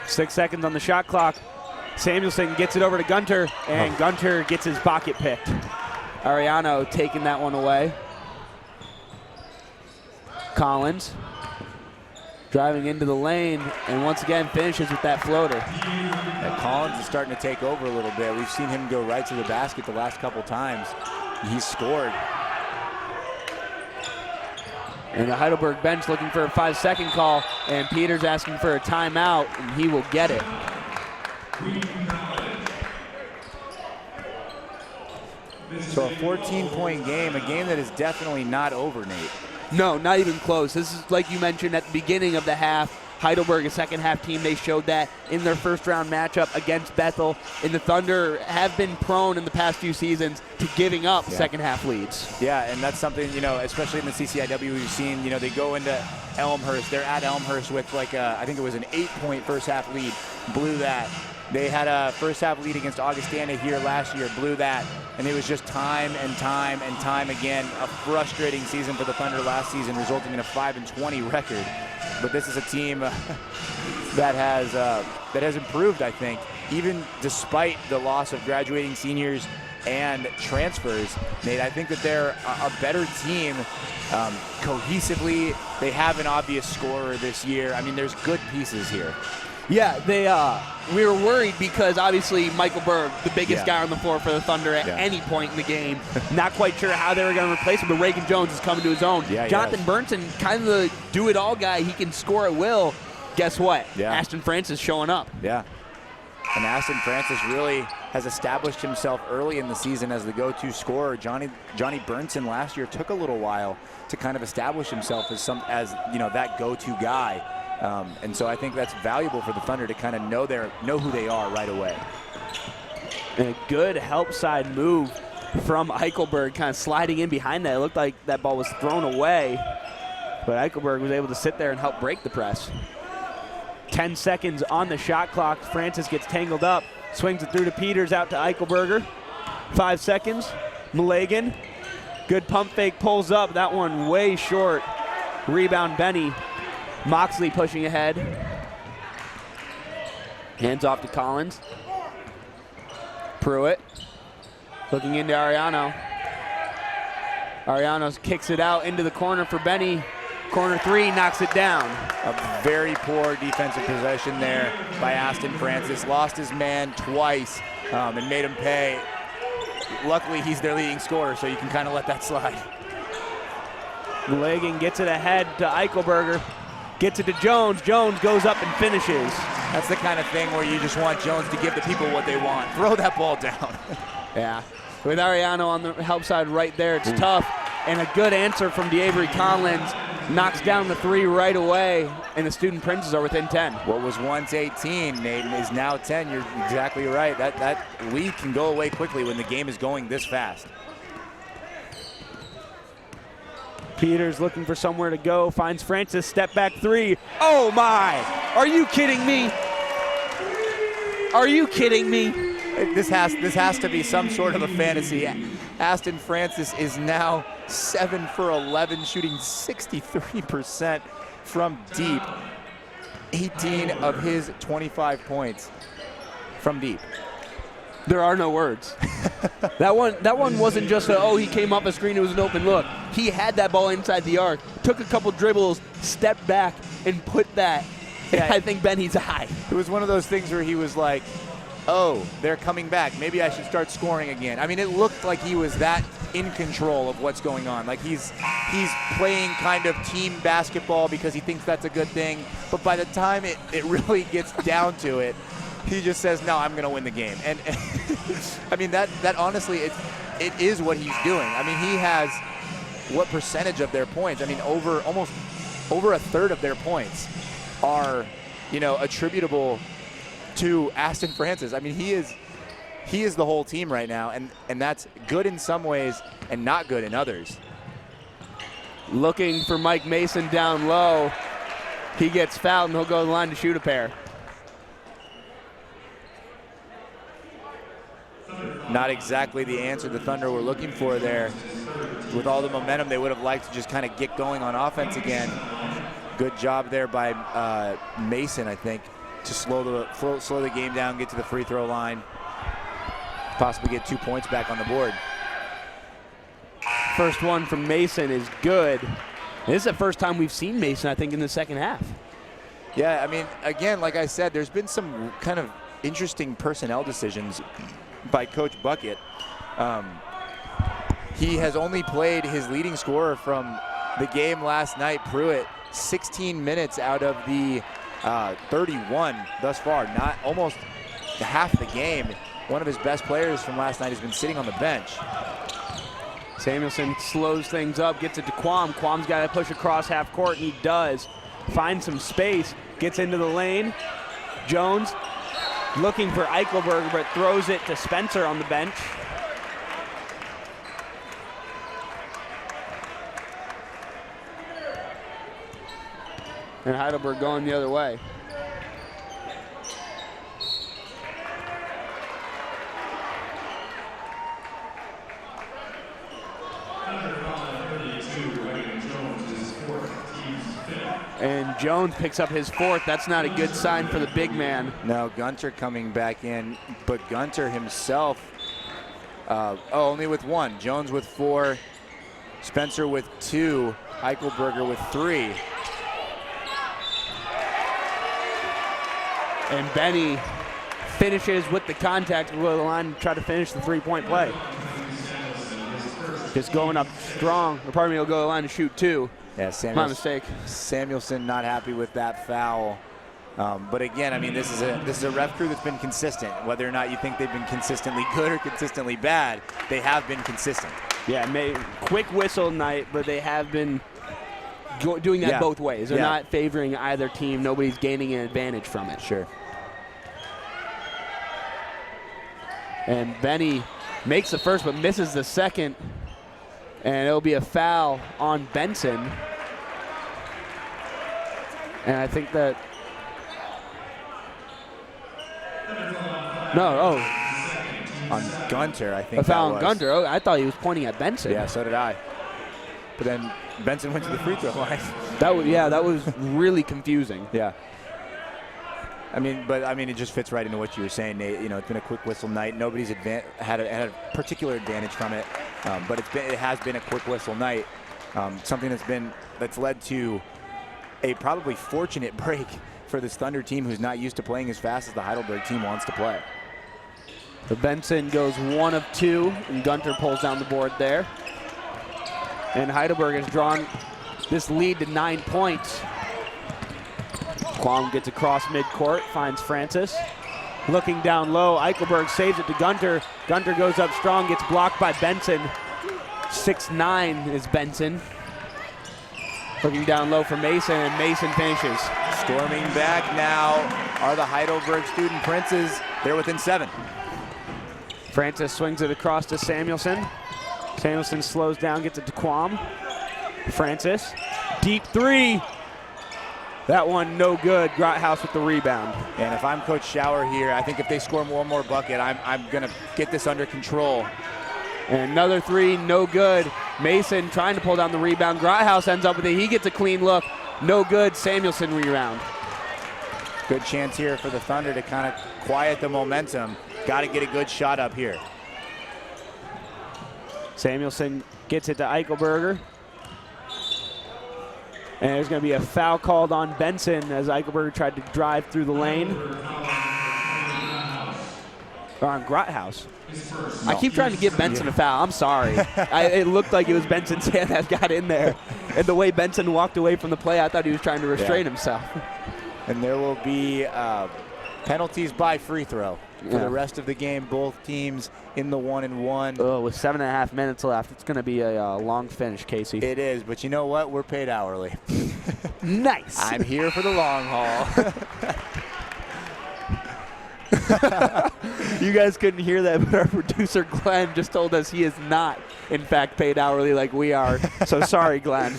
Six seconds on the shot clock. Samuelson gets it over to Gunter, and Gunter gets his pocket picked. Ariano taking that one away. Collins driving into the lane, and once again finishes with that floater. Yeah, Collins is starting to take over a little bit. We've seen him go right to the basket the last couple times. He's scored. And the Heidelberg bench looking for a 5-second call, and Peters asking for a timeout, and he will get it. So a 14-point game, a game that is definitely not over, Nate. No, not even close. This is, like you mentioned at the beginning of the half, Heidelberg, a second half team. They showed that in their first round matchup against Bethel. And the Thunder have been prone in the past few seasons to giving up second half leads. Yeah, and that's something, especially in the CCIW we've seen, they go into Elmhurst. They're at Elmhurst with like I think it was an 8-point first half lead. Blew that. They had a first half lead against Augustana here last year. Blew that. And it was just time and time and time again. A frustrating season for the Thunder last season, resulting in a 5-20 record. But this is a team that has improved, I think, even despite the loss of graduating seniors and transfers. Nate, I think that they're a better team cohesively. They have an obvious scorer this year. I mean, there's good pieces here. Yeah, we were worried because obviously Michael Berg, the biggest guy on the floor for the Thunder at any point in the game. Not quite sure how they were going to replace him, but Reagan Jones is coming to his own. Jonathan Burnson, kind of the do-it-all guy. He can score at will. Guess what? Ashton Francis showing up. Yeah. And Ashton Francis really has established himself early in the season as the go-to scorer. Johnny Burnson last year took a little while to kind of establish himself as that go-to guy. And so I think that's valuable for the Thunder to kind of know who they are right away. And a good help side move from Eichelberg, kind of sliding in behind that. It looked like that ball was thrown away, but Eichelberg was able to sit there and help break the press. 10 seconds on the shot clock. Francis gets tangled up, swings it through to Peters, out to Eichelberger. 5 seconds. Malagan, good pump fake, pulls up. That one way short. Rebound Benny. Moxley pushing ahead. Hands off to Collins. Pruitt looking into Ariano. Ariano kicks it out into the corner for Benny. Corner three, knocks it down. A very poor defensive possession there by Ashton Francis. Lost his man twice and made him pay. Luckily, he's their leading scorer, so you can kind of let that slide. Malagan gets it ahead to Eichelberger. Gets it to Jones. Jones goes up and finishes. That's the kind of thing where you just want Jones to give the people what they want. Throw that ball down. Yeah. With Ariano on the help side right there, it's tough. And a good answer from DeAvery Collins. Knocks down the three right away, and the Student Princes are within 10. What was once 18, Nate, is now 10. You're exactly right. That lead can go away quickly when the game is going this fast. Peters looking for somewhere to go, finds Francis, step back three. Oh my! Are you kidding me? Are you kidding me? This has to be some sort of a fantasy. Ashton Francis is now 7 for 11, shooting 63% from deep. 18 of his 25 points from deep. There are no words. That one wasn't just he came up a screen, it was an open look. He had that ball inside the arc, took a couple dribbles, stepped back, and put that, I think, Benny's eye. It was one of those things where he was like, oh, they're coming back. Maybe I should start scoring again. I mean, it looked like he was that in control of what's going on. Like he's playing kind of team basketball because he thinks that's a good thing. But by the time it really gets down to it, he just says, no, I'm going to win the game. And I mean, that honestly, it is what he's doing. I mean, he has what percentage of their points? I mean, almost over a third of their points are, attributable to Ashton Francis. I mean, he is the whole team right now, and that's good in some ways and not good in others. Looking for Mike Mason down low. He gets fouled, and he'll go to the line to shoot a pair. Not exactly the answer the Thunder were looking for there. With all the momentum, they would have liked to just kind of get going on offense again. Good job there by Mason, I think, to slow the game down, get to the free throw line, possibly get 2 points back on the board. First one from Mason is good. This is the first time we've seen Mason, I think, in the second half. Yeah, I mean, again, like I said, there's been some kind of interesting personnel decisions by Coach Bucket. He has only played his leading scorer from the game last night, Pruitt, 16 minutes out of the 31 thus far, not almost half the game. One of his best players from last night has been sitting on the bench. Samuelson slows things up, gets it to Quam. Quam's got to push across half court, and he does. Finds some space, gets into the lane. Jones looking for Eichelberger, but throws it to Spencer on the bench. And Heidelberg going the other way. And Jones picks up his 4th. That's not a good sign for the big man. No, Gunter coming back in, but Gunter himself, only with 1. Jones with 4, Spencer with 2, Eichelberger with 3. And Benny finishes with the contact to the line to try to finish the 3-point play. Just going up strong. Or pardon me, he'll go to the line to shoot 2. Yeah, my mistake. Samuelson not happy with that foul. But again, I mean, this is a ref crew that's been consistent. Whether or not you think they've been consistently good or consistently bad, they have been consistent. Yeah, quick whistle night, but they have been doing that both ways. They're not favoring either team. Nobody's gaining an advantage from it. Sure. And Benny makes the first but misses the second. And it'll be a foul on Benson. And I think that... No, on Gunter, I think. A foul on Gunter. Oh, I thought he was pointing at Benson. Yeah, so did I. But then Benson went to the free throw line. That was really confusing. Yeah. I mean, it just fits right into what you were saying, Nate. You know, it's been a quick whistle night. Nobody's had a particular advantage from it, but it has been a quick whistle night. Something that's led to a probably fortunate break for this Thunder team, who's not used to playing as fast as the Heidelberg team wants to play. The Benson goes 1 of 2, and Gunter pulls down the board there. And Heidelberg has drawn this lead to 9 points. Quam gets across midcourt, finds Francis. Looking down low, Eichelberg saves it to Gunter. Gunter goes up strong, gets blocked by Benson. 6'9" is Benson. Looking down low for Mason, and Mason finishes. Storming back now are the Heidelberg Student Princes. They're within 7. Francis swings it across to Samuelson. Samuelson slows down, gets it to Quam. Francis, deep 3. That one no good. Grothaus with the rebound. And if I'm Coach Schauer here, I think if they score one more bucket, I'm going to get this under control. And another 3, no good. Mason trying to pull down the rebound. Grothaus ends up with it. He gets a clean look. No good. Samuelson rebound. Good chance here for the Thunder to kind of quiet the momentum. Got to get a good shot up here. Samuelson gets it to Eichelberger. And there's going to be a foul called on Benson as Eichelberger tried to drive through the lane. Or on Grothaus. No. I keep trying to give Benson a foul. I'm sorry. It looked like it was Benson's hand that got in there. And the way Benson walked away from the play, I thought he was trying to restrain himself. And there will be penalties by free throw for the rest of the game. Both teams in the 1-and-1. Oh, with 7.5 minutes left, it's going to be a long finish, Casey. It is, but you know what? We're paid hourly. Nice. I'm here for the long haul. You guys couldn't hear that, but our producer Glenn just told us he is not, in fact, paid hourly like we are. So sorry, Glenn.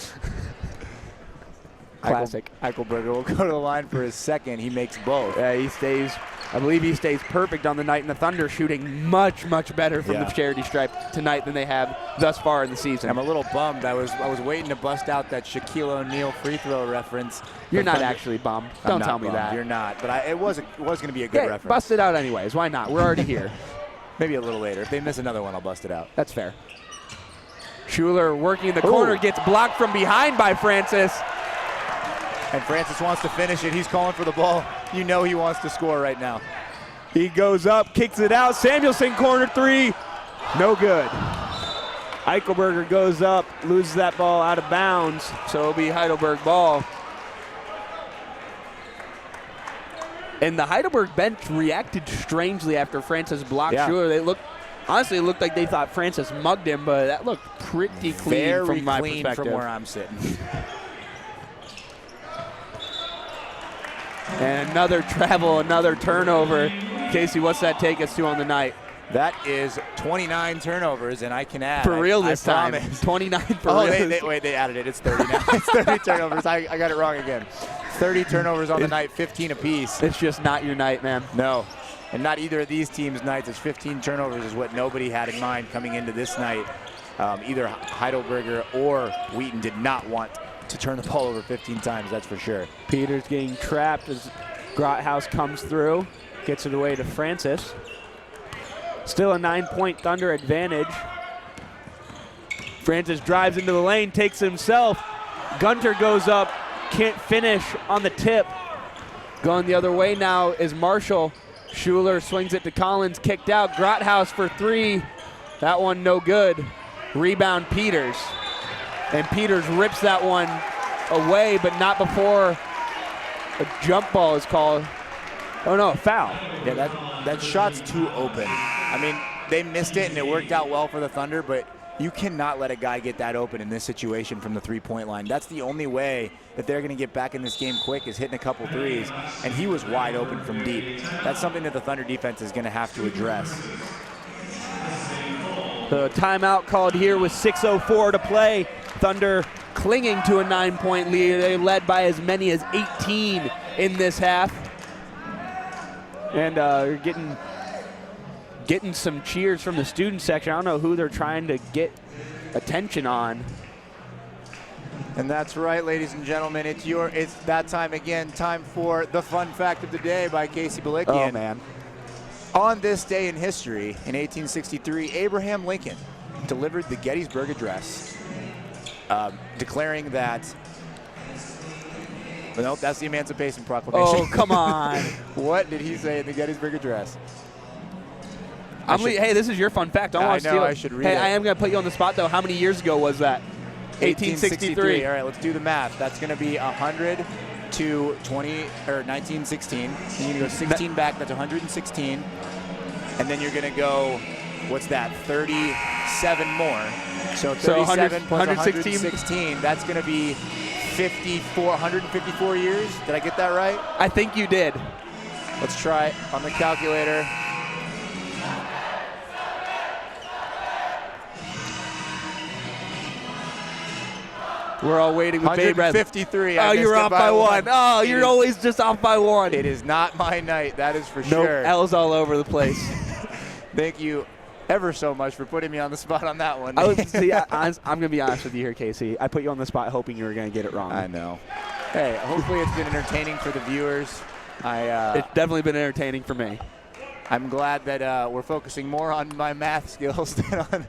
Classic. Eichelberger will go to the line for his second. He makes both. Yeah, he stays. I believe he stays perfect on the night, and the Thunder shooting much, much better from the charity stripe tonight than they have thus far in the season. I'm a little bummed. I was waiting to bust out that Shaquille O'Neal free throw reference. You're not actually bummed. Don't tell me that. You're not. But it was going to be a good reference. Bust it out anyways. Why not? We're already here. Maybe a little later. If they miss another one, I'll bust it out. That's fair. Schuler working in the corner, gets blocked from behind by Francis. And Francis wants to finish it. He's calling for the ball. You know he wants to score right now. He goes up, kicks it out. Samuelson, corner 3. No good. Eichelberger goes up, loses that ball out of bounds. So it'll be Heidelberg ball. And the Heidelberg bench reacted strangely after Francis blocked Schuler. They honestly, it looked like they thought Francis mugged him, but that looked pretty clean from my perspective. From where I'm sitting. And another travel, another turnover. Casey, what's that take us to on the night? That is 29 turnovers, and I can add. For real this time. 29 for real. Wait, they added it. It's 30 now. It's 30 turnovers. I got it wrong again. 30 turnovers on the night, 15 apiece. It's just not your night, man. No, and not either of these teams' nights. It's 15 turnovers is what nobody had in mind coming into this night. Either Heidelberger or Wheaton did not want to turn the ball over 15 times, that's for sure. Peters getting trapped as Grothaus comes through, gets it away to Francis. Still a 9-point Thunder advantage. Francis drives into the lane, takes it himself. Gunter goes up, can't finish on the tip. Going the other way now is Marshall. Schuler swings it to Collins, kicked out. Grothaus for three. That one no good. Rebound Peters. And Peters rips that one away, but not before a jump ball is called. Oh no, a foul. Yeah, that shot's too open. I mean, they missed it and it worked out well for the Thunder, but you cannot let a guy get that open in this situation from the three-point line. That's the only way that they're going to get back in this game quick is hitting a couple threes, and he was wide open from deep. That's something that the Thunder defense is going to have to address. The timeout called here with 6:04 to play. Thunder clinging to a 9-point lead. They led by as many as 18 in this half. And getting some cheers from the student section. I don't know who they're trying to get attention on. And that's right, ladies and gentlemen. It's that time again. Time for the fun fact of the day by Casey Balikian. Oh, man. On this day in history, in 1863, Abraham Lincoln delivered the Gettysburg Address, declaring that. Well, no, that's the Emancipation Proclamation. Oh, come on. What did he say in the Gettysburg Address? Hey, this is your fun fact. I want to steal it. I should read it. it. I am going to put you on the spot, though. How many years ago was that? 1863. All right, let's do the math. That's going to be 100 to 1916. Then you're going to go 16 back. That's 116. And then you're going to go, what's that, 37 more. So 37 plus 116. That's going to be 154 years. Did I get that right? I think you did. Let's try on the calculator. We're all waiting with bated breath. 153. Oh, you're off by one. Oh, you're always just off by one. It is not my night. That is for nope, sure. L's all over the place. Thank you ever so much for putting me on the spot on that one. I'm going to be honest with you here, Casey. I put you on the spot hoping you were going to get it wrong. I know. Hey, hopefully it's been entertaining for the viewers. It's definitely been entertaining for me. I'm glad that we're focusing more on my math skills than on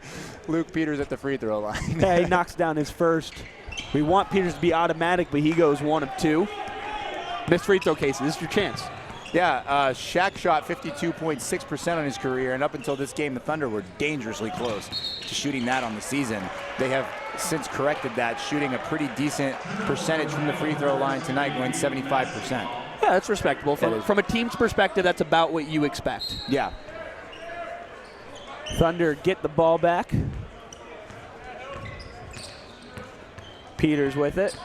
Luke Peters at the free throw line. Yeah, he knocks down his first. We want Peters to be automatic, but he goes 1 of 2. Missed free throw, Casey. This is your chance. Yeah, Shaq shot 52.6% on his career, and up until this game, the Thunder were dangerously close to shooting that on the season. They have since corrected that, shooting a pretty decent percentage from the free throw line tonight, going 75%. Yeah, that's respectable. From a team's perspective, that's about what you expect. Yeah. Thunder get the ball back. Peters with it.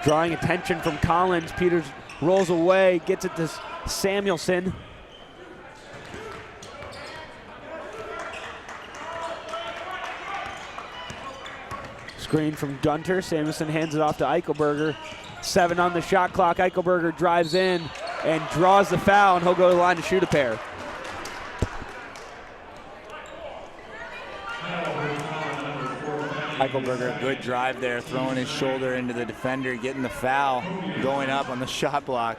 Drawing attention from Collins. Peters rolls away, gets it to Samuelson. Screen from Gunter. Samuelson hands it off to Eichelberger. 7 on the shot clock. Eichelberger drives in and draws the foul, and he'll go to the line to shoot a pair. Eichelberger, good drive there, throwing his shoulder into the defender, getting the foul, going up on the shot block.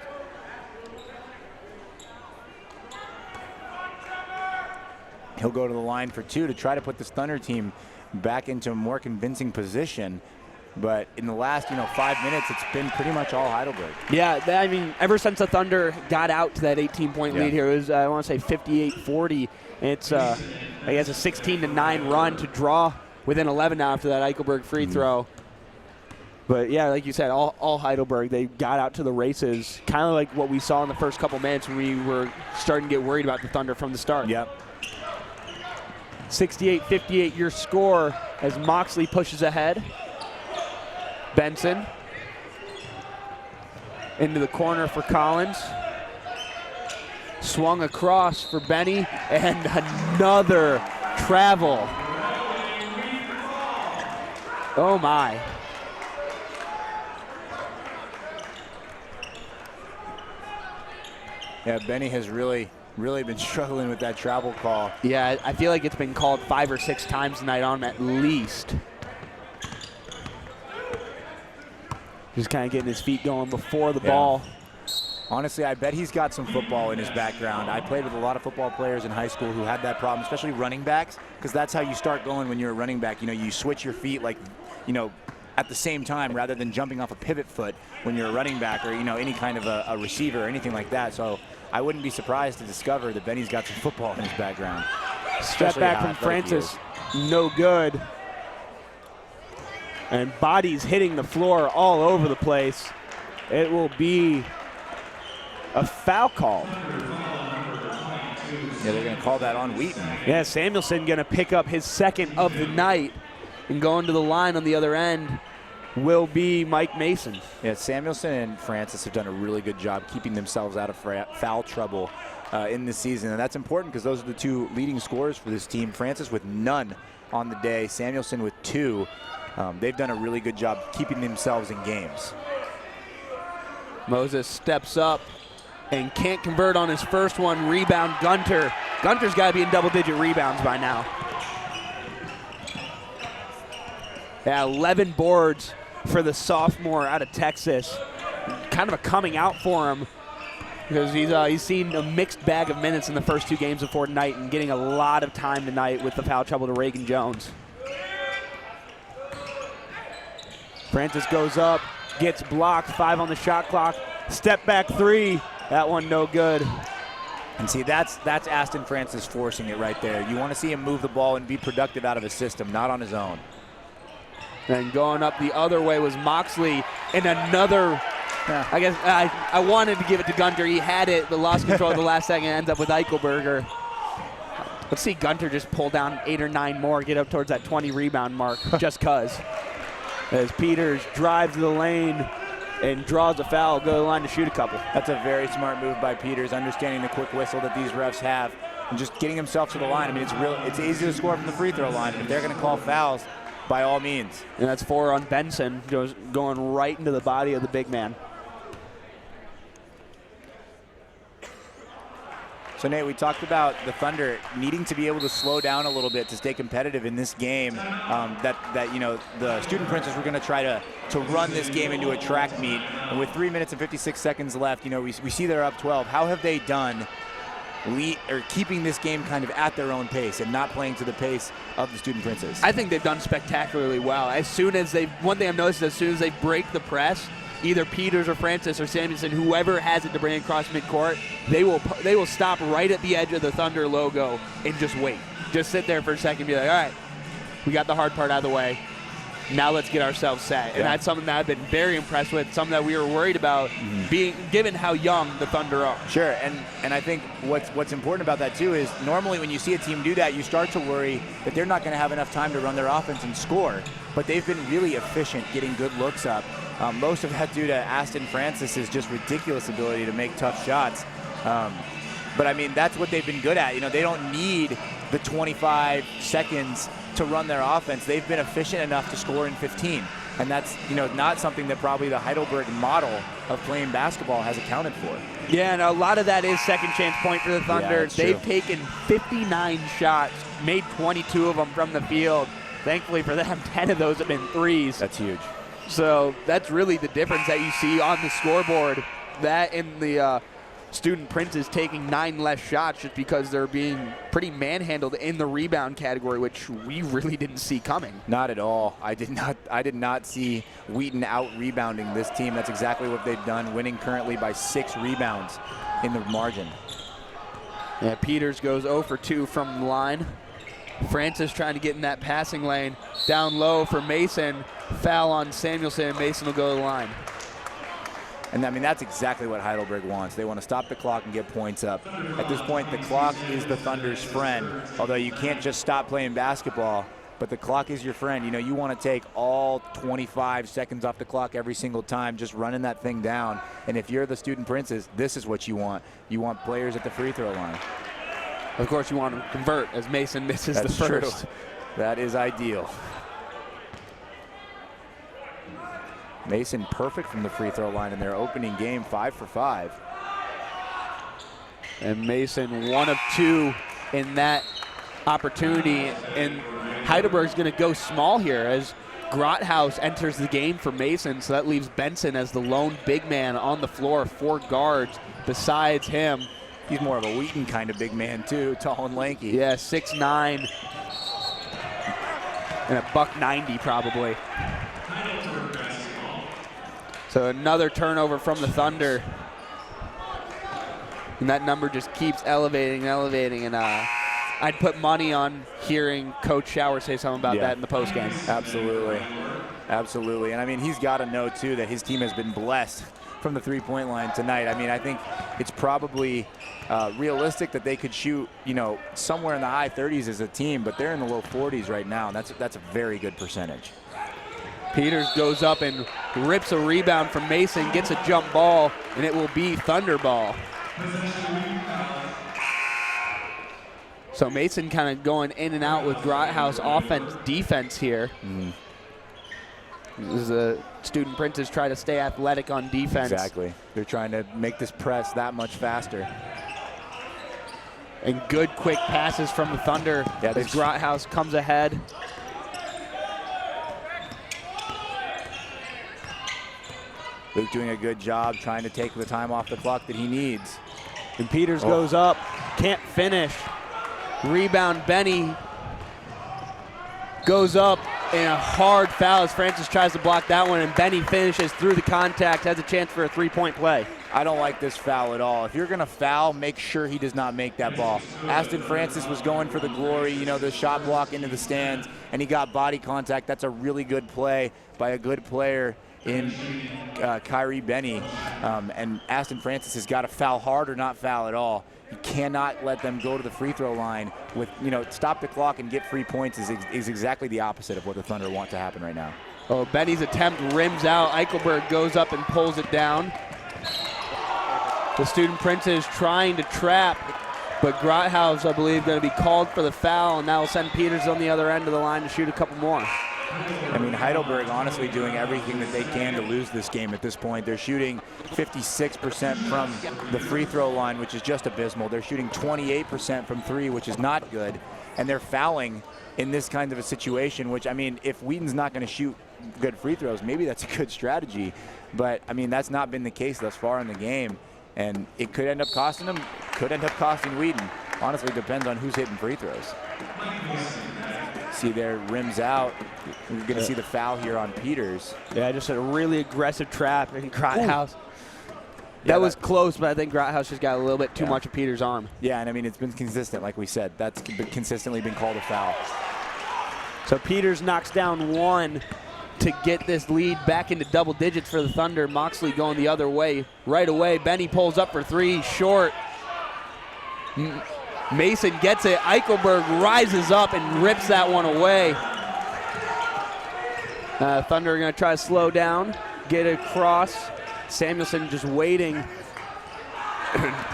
He'll go to the line for 2 to try to put this Thunder team back into a more convincing position. But in the last, 5 minutes, it's been pretty much all Heidelberg. Yeah, I mean, ever since the Thunder got out to that 18-point lead here, it was, I want to say, 58-40. It's, I guess, a 16-9 run to draw within 11 now after that Eichelberg free throw. But, yeah, like you said, all Heidelberg, they got out to the races, kind of like what we saw in the first couple minutes when we were starting to get worried about the Thunder from the start. Yep. 68-58 your score as Moxley pushes ahead. Benson into the corner for Collins. Swung across for Benny, and another travel. Oh my. Yeah, Benny has really been struggling with that travel call. Yeah, I feel like it's been called 5 or 6 times tonight on him at least. Just kind of getting his feet going before the ball. Honestly, I bet he's got some football in his background. I played with a lot of football players in high school who had that problem, especially running backs, because that's how you start going when you're a running back. You know, you switch your feet like, you know, at the same time rather than jumping off a pivot foot when you're a running back or, you know, any kind of a receiver or anything like that. So I wouldn't be surprised to discover that Benny's got some football in his background. Step back from Francis, no good. And bodies hitting the floor all over the place. It will be a foul call. Yeah, they're going to call that on Wheaton. Yeah, Samuelson going to pick up his second of the night, and going to the line on the other end will be Mike Mason. Yeah, Samuelson and Francis have done a really good job keeping themselves out of foul trouble in this season, and that's important because those are the 2 leading scorers for this team. Francis with none on the day, Samuelson with 2. They've done a really good job keeping themselves in games. Moses steps up and can't convert on his first one. Rebound, Gunter. Gunter's got to be in double-digit rebounds by now. Yeah, 11 boards for the sophomore out of Texas. Kind of a coming out for him because he's seen a mixed bag of minutes in the first 2 games before tonight and getting a lot of time tonight with the foul trouble to Reagan Jones. Francis goes up, gets blocked, 5 on the shot clock. Step back 3, that one no good. And see, that's Aston Francis forcing it right there. You want to see him move the ball and be productive out of his system, not on his own. And going up the other way was Moxley, and another, I guess I wanted to give it to Gunter. He had it, but lost control at the last second, ends up with Eichelberger. Let's see Gunter just pull down 8 or 9 more, get up towards that 20 rebound mark, just cuz. As Peters drives to the lane and draws a foul, go to the line to shoot a couple. That's a very smart move by Peters, understanding the quick whistle that these refs have and just getting himself to the line. I mean, it's easy to score from the free throw line, and if they're going to call fouls, by all means. And that's 4 on Benson, going right into the body of the big man. So, Nate, we talked about the Thunder needing to be able to slow down a little bit to stay competitive in this game. That you know, the student princes were going to try to run this game into a track meet. And with 3 minutes and 56 seconds left, you know, we see they're up 12. How have they done keeping this game kind of at their own pace and not playing to the pace of the student princes? I think they've done spectacularly well. One thing I've noticed, as soon as they break the press, either Peters or Francis or Samuelson, whoever has it to bring across midcourt, they will stop right at the edge of the Thunder logo and just wait. Just sit there for a second and be like, all right, we got the hard part out of the way. Now let's get ourselves set. And that's something that I've been very impressed with, something that we were worried about, being given how young the Thunder are. Sure, and I think what's important about that too is normally when you see a team do that, you start to worry that they're not going to have enough time to run their offense and score. But they've been really efficient getting good looks up. Most of that due to Aston Francis's just ridiculous ability to make tough shots. But I mean, that's what they've been good at. You know, they don't need the 25 seconds to run their offense. They've been efficient enough to score in 15. And that's, you know, not something that probably the Heidelberg model of playing basketball has accounted for. Yeah, and a lot of that is second chance point for the Thunder. Yeah, they've taken 59 shots, made 22 of them from the field. Thankfully for them, 10 of those have been threes. That's huge. So that's really the difference that you see on the scoreboard. That in the student princes taking 9 less shots just because they're being pretty manhandled in the rebound category, which we really didn't see coming. Not at all. I did not see Wheaton out rebounding this team. That's exactly what they've done, winning currently by 6 rebounds in the margin. Yeah, Peters goes 0 for 2 from the line. Francis trying to get in that passing lane. Down low for Mason. Foul on Samuelson. Mason will go to the line. And I mean, that's exactly what Heidelberg wants. They want to stop the clock and get points up. At this point, the clock is the Thunder's friend, although you can't just stop playing basketball, but the clock is your friend. You know, you want to take all 25 seconds off the clock every single time, just running that thing down. And if you're the student princes, this is what you want. You want players at the free throw line. Of course, you want to convert as Mason misses the first. True. That is ideal. Mason perfect from the free throw line in their opening game, 5 for 5. And Mason, 1 of 2 in that opportunity. And Heidelberg's going to go small here as Grothaus enters the game for Mason. So that leaves Benson as the lone big man on the floor, 4 guards besides him. He's more of a Wheaton kind of big man too, tall and lanky. Yeah, 6'9", and a $190 probably. So another turnover from the Thunder. And that number just keeps elevating, and I'd put money on hearing Coach Shower say something about that in the postgame. Absolutely. Absolutely. And I mean, he's got to know too that his team has been blessed from the three-point line tonight. I mean, I think it's probably realistic that they could shoot, you know, somewhere in the high 30s as a team, but they're in the low 40s right now, and that's a very good percentage. Peters goes up and rips a rebound from Mason, gets a jump ball, and it will be Thunder ball. So Mason kind of going in and out with Grothaus offense, defense here. This is a Student Princes try to stay athletic on defense. Exactly. They're trying to make this press that much faster. And good quick passes from the Thunder as Grothaus comes ahead. Luke doing a good job trying to take the time off the clock that he needs. And Peters goes up, can't finish. Rebound, Benny goes up, and a hard foul as Francis tries to block that one, and Benny finishes through the contact, has a chance for a three-point play. I don't like this foul at all. If you're going to foul, make sure he does not make that ball. Aston Francis was going for the glory, you know, the shot block into the stands, and he got body contact. That's a really good play by a good player in Kyrie Benny. And Aston Francis has got to foul hard or not foul at all. You cannot let them go to the free throw line with, you know, stop the clock and get free points is exactly the opposite of what the Thunder want to happen right now. Oh, Benny's attempt rims out. Eichelberg goes up and pulls it down. The Student Princes trying to trap, but Grothaus, I believe, going to be called for the foul, and that will send Peters on the other end of the line to shoot a couple more. I mean, Heidelberg honestly doing everything that they can to lose this game at this point. They're shooting 56% from the free throw line, which is just abysmal. They're shooting 28% from 3, which is not good. And they're fouling in this kind of a situation, which, I mean, if Wheaton's not going to shoot good free throws, maybe that's a good strategy. But, I mean, that's not been the case thus far in the game. And it could end up costing them, could end up costing Wheaton. Honestly, it depends on who's hitting free throws. See there, rims out. We're going to see the foul here on Peters. Yeah, just a really aggressive trap in Grothaus. That was close, but I think Grothaus just got a little bit too much of Peters' arm. Yeah, and I mean, it's been consistent, like we said. That's consistently been called a foul. So Peters knocks down 1 to get this lead back into double digits for the Thunder. Moxley going the other way right away. Benny pulls up for 3, short. Mason gets it. Eichelberg rises up and rips that one away. Thunder are going to try to slow down, get it across. Samuelson just waiting.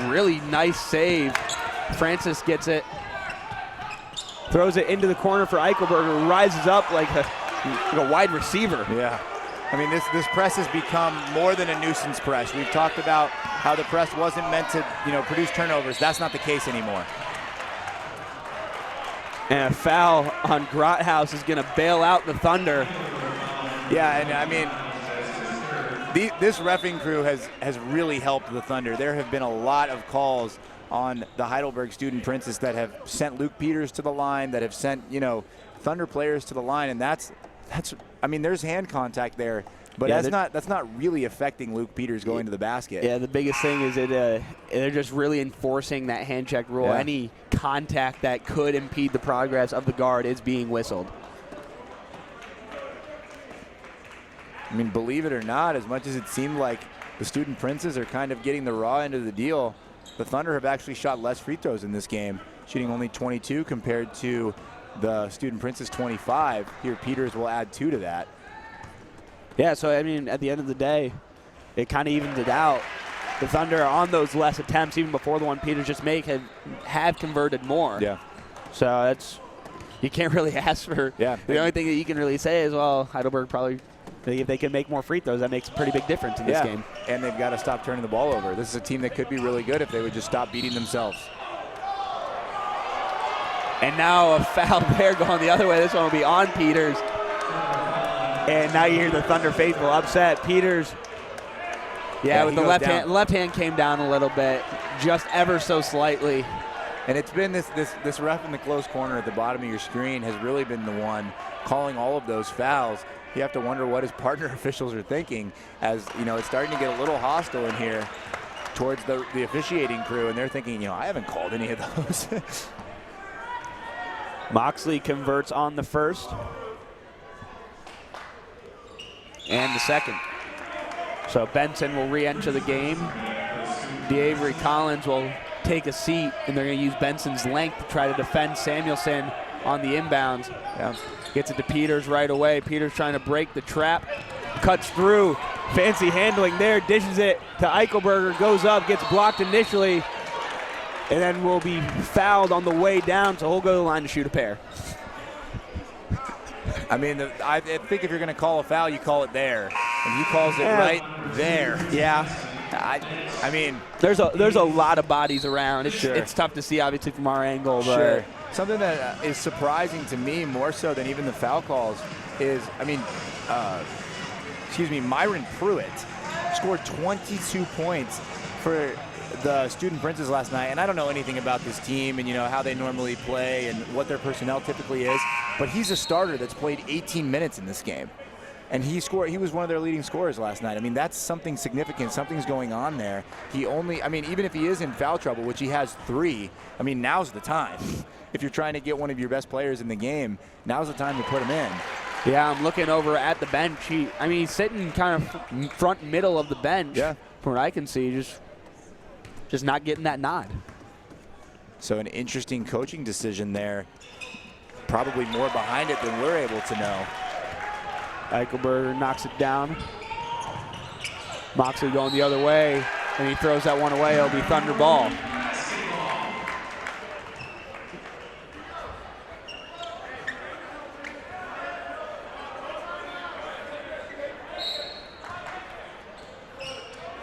Really nice save. Francis gets it. Throws it into the corner for Eichelberg, who rises up like a wide receiver. Yeah. I mean, this press has become more than a nuisance press. We've talked about how the press wasn't meant to, you know, produce turnovers. That's not the case anymore. And a foul on Grothaus is going to bail out the Thunder. Yeah, and I mean, this reffing crew has really helped the Thunder. There have been a lot of calls on the Heidelberg Student Princes that have sent Luke Peters to the line, that have sent, you know, Thunder players to the line, and that's I mean, there's hand contact there, but that's not really affecting Luke Peters going to the basket. Yeah, the biggest thing is they're just really enforcing that hand check rule. Yeah. Any contact that could impede the progress of the guard is being whistled. I mean, believe it or not, as much as it seemed like the Student Princes are kind of getting the raw end of the deal, the Thunder have actually shot less free throws in this game, shooting only 22 compared to the Student Princes 25. Here, Peters will add 2 to that. Yeah, so, I mean, at the end of the day, it kind of evens it out. The Thunder on those less attempts, even before the one Peters just made, have converted more. Yeah. So that's, you can't really ask for. Yeah. The only thing that you can really say is, well, Heidelberg probably If they can make more free throws, that makes a pretty big difference in this game. And they've got to stop turning the ball over. This is a team that could be really good if they would just stop beating themselves. And now a foul there going the other way. This one will be on Peters. And now you hear the Thunder faithful upset. Peters, with the left hand came down a little bit, just ever so slightly. And it's been this ref in the close corner at the bottom of your screen has really been the one calling all of those fouls. You have to wonder what his partner officials are thinking, as it's starting to get a little hostile in here towards the officiating crew, and they're thinking, I haven't called any of those. Moxley converts on the first and the second. So Benson will re-enter the game. DeAvery Collins will take a seat, and they're going to use Benson's length to try to defend Samuelson on the inbounds. Gets it to Peters right away. Peters trying to break the trap. Cuts through. Fancy handling there. Dishes it to Eichelberger. Goes up. Gets blocked initially. And then will be fouled on the way down. So he'll go to the line to shoot a pair. I mean, I think if you're going to call a foul, you call it there. And he calls it right there. Yeah. I mean, there's a lot of bodies around. It's tough to see, obviously, from our angle. But sure. Something that is surprising to me more so than even the foul calls is, Myron Pruitt scored 22 points for the Student Princes last night, and I don't know anything about this team and how they normally play and what their personnel typically is, but he's a starter that's played 18 minutes in this game. And he was one of their leading scorers last night. I mean, that's something significant. Something's going on there. Even if he is in foul trouble, which he has 3, now's the time. If you're trying to get one of your best players in the game, now's the time to put him in. Yeah, I'm looking over at the bench. He's sitting kind of front middle of the bench. Yeah. From what I can see, just not getting that nod. So an interesting coaching decision there. Probably more behind it than we're able to know. Eichelberger knocks it down. Moxley going the other way, and he throws that one away. It'll be Thunder ball.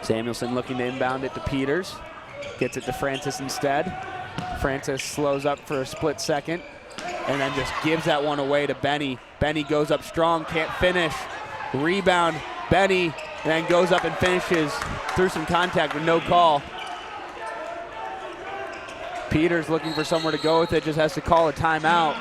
Samuelson looking to inbound it to Peters. Gets it to Francis instead. Francis slows up for a split second and then just gives that one away to Benny. Benny goes up strong, can't finish. Rebound, Benny, and then goes up and finishes through some contact with no call. Peters looking for somewhere to go with it, just has to call a timeout.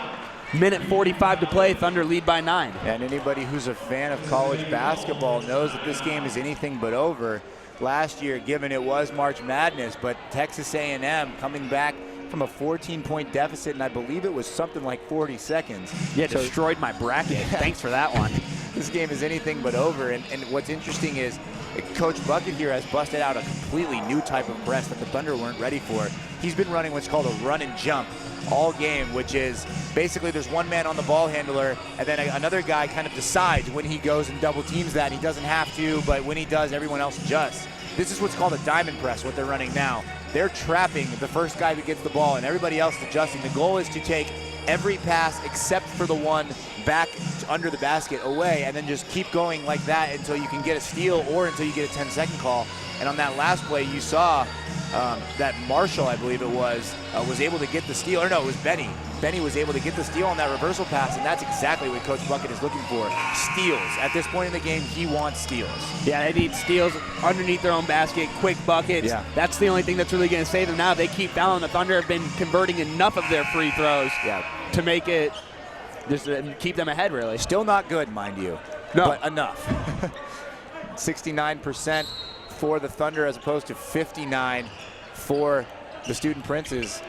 Minute 45 to play, Thunder lead by 9. And anybody who's a fan of college basketball knows that this game is anything but over. Last year, given it was March Madness, but Texas A&M coming back from a 14-point deficit, and I believe it was something like 40 seconds. Yeah, destroyed my bracket. Thanks for that one. This game is anything but over, and what's interesting is Coach Bucket here has busted out a completely new type of press that the Thunder weren't ready for. He's been running what's called a run and jump all game, which is basically there's one man on the ball handler, and then another guy kind of decides when he goes and double teams that. He doesn't have to, but when he does, everyone else adjusts. This is what's called a diamond press, what they're running now. They're trapping the first guy that gets the ball, and everybody else is adjusting. The goal is to take every pass except for the one back under the basket away, and then just keep going like that until you can get a steal or until you get a 10-second call. And on that last play, you saw that Marshall, I believe it was able to get the steal. Or no, it was Benny. Benny was able to get the steal on that reversal pass, and that's exactly what Coach Bucket is looking for. Steals. At this point in the game, he wants steals. Yeah, they need steals underneath their own basket, quick buckets. Yeah. That's the only thing that's really going to save them now. They keep fouling. The Thunder have been converting enough of their free throws to make it, just keep them ahead, really. Still not good, mind you. No. But enough. 69% for the Thunder as opposed to 59% for the Student Princes.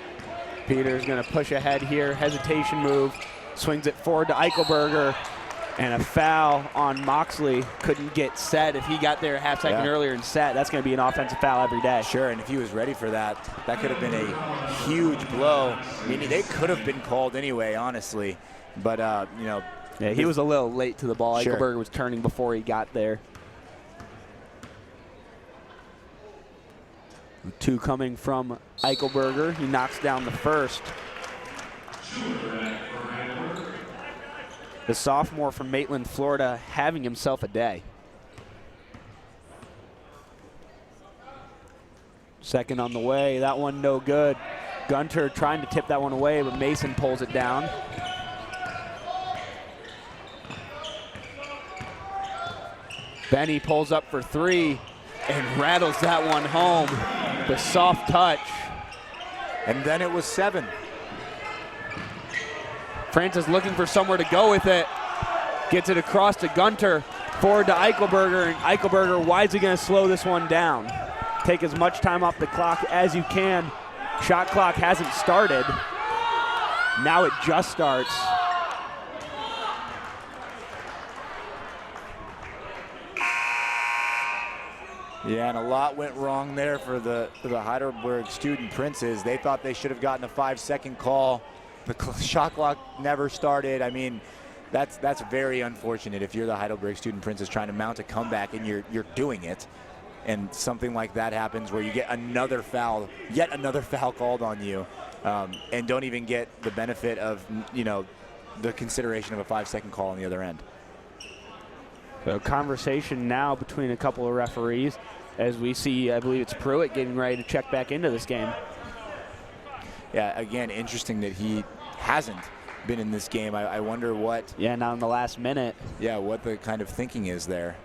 Peters going to push ahead here. Hesitation move. Swings it forward to Eichelberger. And a foul on Moxley. Couldn't get set. If he got there a half second earlier and set, that's going to be an offensive foul every day. Sure, and if he was ready for that, that could have been a huge blow. I mean, they could have been called anyway, honestly. But, Yeah, he was a little late to the ball. Sure. Eichelberger was turning before he got there. 2 coming from Eichelberger. He knocks down the first. the sophomore from Maitland, Florida, having himself a day. Second on the way, that one no good. Gunter trying to tip that one away, but Mason pulls it down. Benny pulls up for three and rattles that one home. The soft touch. And then it was 7. Francis looking for somewhere to go with it. Gets it across to Gunter. Forward to Eichelberger, and Eichelberger wisely going to slow this one down. Take as much time off the clock as you can. Shot clock hasn't started. Now it just starts. Yeah, and a lot went wrong there for the Heidelberg Student Princes. They thought they should have gotten a 5-second call. The shot clock never started. I mean, that's very unfortunate if you're the Heidelberg Student Princes trying to mount a comeback and you're doing it, and something like that happens where you get another foul, yet another foul called on you, and don't even get the benefit of, you know, the consideration of a 5-second call on the other end. So conversation now between a couple of referees as we see, I believe it's Pruitt getting ready to check back into this game. Yeah, again, interesting that he hasn't been in this game. I wonder what... Yeah, now in the last minute. Yeah, what the kind of thinking is there.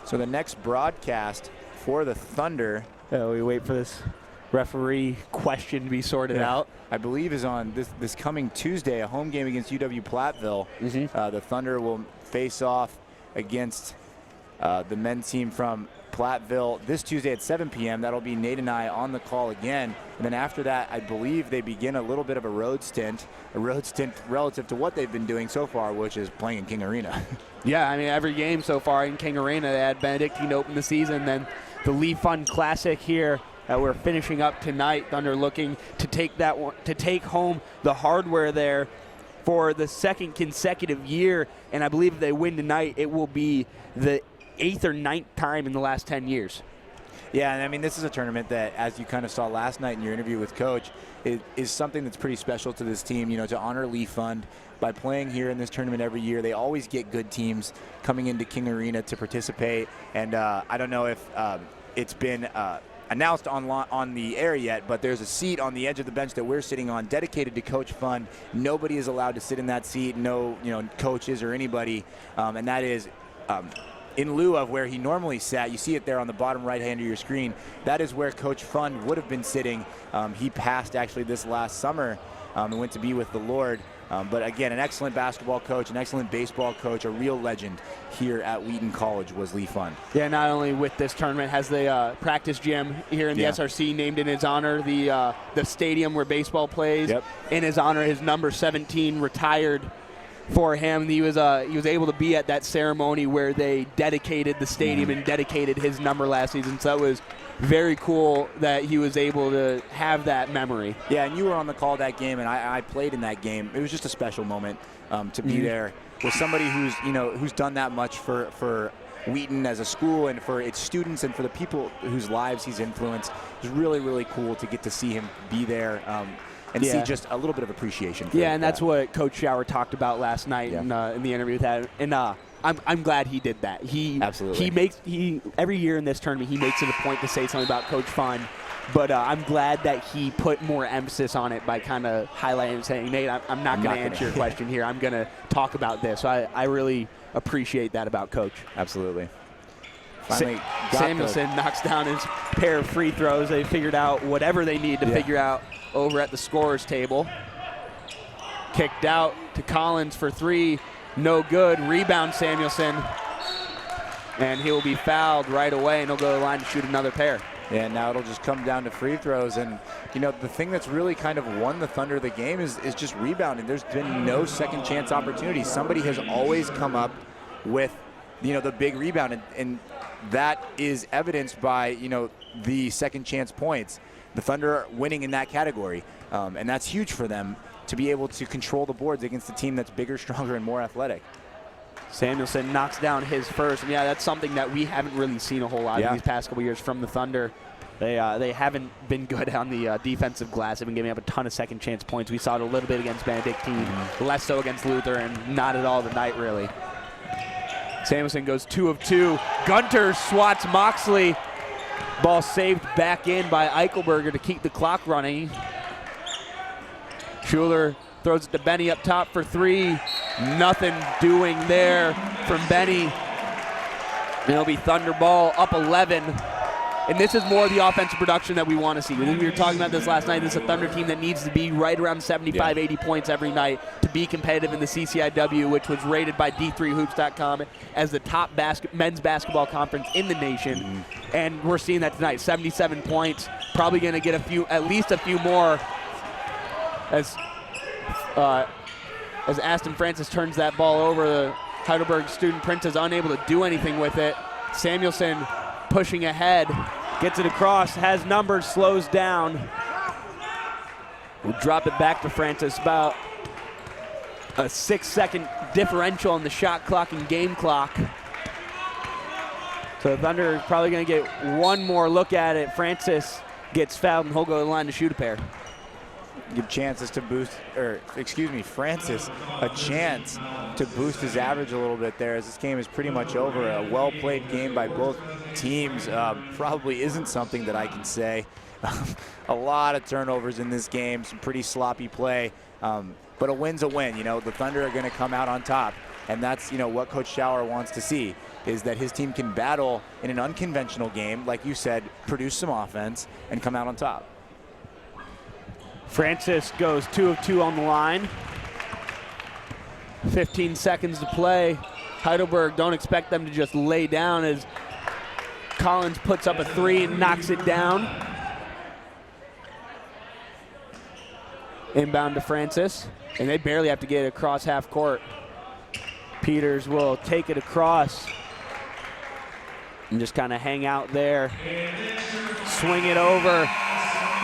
So the next broadcast for the Thunder... We wait for this referee question to be sorted out. I believe is on this coming Tuesday, a home game against UW-Platteville. The Thunder will face off against the men's team from Platteville this Tuesday at 7 p.m. That'll be Nate and I on the call again. And then after that, I believe they begin a little bit of a road stint relative to what they've been doing so far, which is playing in King Arena. Yeah, I mean, every game so far in King Arena, they had Benedictine open the season, then the Lee Fund Classic here that we're finishing up tonight. Thunder looking to take that one, to take home the hardware there for the second consecutive year. And I believe if they win tonight, it will be the 8th or 9th time in the last 10 years. Yeah, and I mean, this is a tournament that, as you kind of saw last night in your interview with Coach, is something that's pretty special to this team, you know, to honor Lee Fund. By playing here in this tournament every year, they always get good teams coming into King Arena to participate. And I don't know if it's been announced on the air yet, but there's a seat on the edge of the bench that we're sitting on dedicated to Coach Fund. Nobody is allowed to sit in that seat, no, you know, coaches or anybody, and that is in lieu of where he normally sat. You see it there on the bottom right hand of your screen. That is where Coach Fund would have been sitting. He passed actually this last summer and went to be with the Lord. But again, an excellent basketball coach, an excellent baseball coach, a real legend here at Wheaton College was Lee Fund. Yeah, not only with this tournament, has the practice gym here in the SRC named in his honor, the stadium where baseball plays. In his honor, his number 17 retired for him. He was able to be at that ceremony where they dedicated the stadium and dedicated his number last season. So that was very cool that he was able to have that memory. Yeah, and you were on the call that game, and I played in that game. It was just a special moment to be there with somebody who's done that much for Wheaton as a school and for its students and for the people whose lives he's influenced. It was really, really cool to get to see him be there and see just a little bit of appreciation for and that's what Coach Schauer talked about last night in the interview with that. And I'm glad he did that. He every year in this tournament he makes it a point to say something about Coach Fund, but I'm glad that he put more emphasis on it by kind of highlighting and saying, Nate, I'm not going to answer your question here. I'm going to talk about this. So I really appreciate that about Coach. Absolutely. Finally Samuelson knocks down his pair of free throws. They figured out whatever they need to figure out over at the scorer's table. Kicked out to Collins for three. No good. Rebound Samuelson. And he will be fouled right away, and he'll go to the line to shoot another pair. Yeah, now it'll just come down to free throws. And, you know, the thing that's really kind of won the Thunder the game is just rebounding. There's been no second chance opportunities. Somebody has always come up with, you know, the big rebound. And that is evidenced by, you know, the second chance points. The Thunder are winning in that category. And that's huge for them to be able to control the boards against a team that's bigger, stronger, and more athletic. Samuelson knocks down his first. And yeah, that's something that we haven't really seen a whole lot in these past couple years from the Thunder. They haven't been good on the defensive glass. They've been giving up a ton of second chance points. We saw it a little bit against Benedictine, less so against Luther, and not at all tonight, really. Samuelson goes 2 of 2. Gunter swats Moxley. Ball saved back in by Eichelberger to keep the clock running. Schuler throws it to Benny up top for 3. Nothing doing there from Benny. It'll be Thunder ball up 11. And this is more of the offensive production that we want to see. We were talking about this last night. This is a Thunder team that needs to be right around 75, 80 points every night to be competitive in the CCIW, which was rated by D3Hoops.com as the top men's basketball conference in the nation. And we're seeing that tonight. 77 points. Probably going to get at least a few more as Aston Francis turns that ball over. The Heidelberg student Prince is unable to do anything with it. Samuelson pushing ahead, gets it across, has numbers, slows down. We'll drop it back to Francis. About a 6-second differential on the shot clock and game clock. So the Thunder is probably going to get one more look at it. Francis gets fouled and he'll go to the line to shoot a pair. Give chances to boost, Francis a chance to boost his average a little bit there, as this game is pretty much over. A well-played game by both teams probably isn't something that I can say. A lot of turnovers in this game, some pretty sloppy play, but a win's a win. The Thunder are going to come out on top, and that's what Coach Schauer wants to see, is that his team can battle in an unconventional game, like you said, produce some offense, and come out on top. Francis goes 2 of 2 on the line. 15 seconds to play. Heidelberg, don't expect them to just lay down as Collins puts up a 3 and knocks it down. Inbound to Francis, and they barely have to get it across half court. Peters will take it across and just kind of hang out there. Swing it over.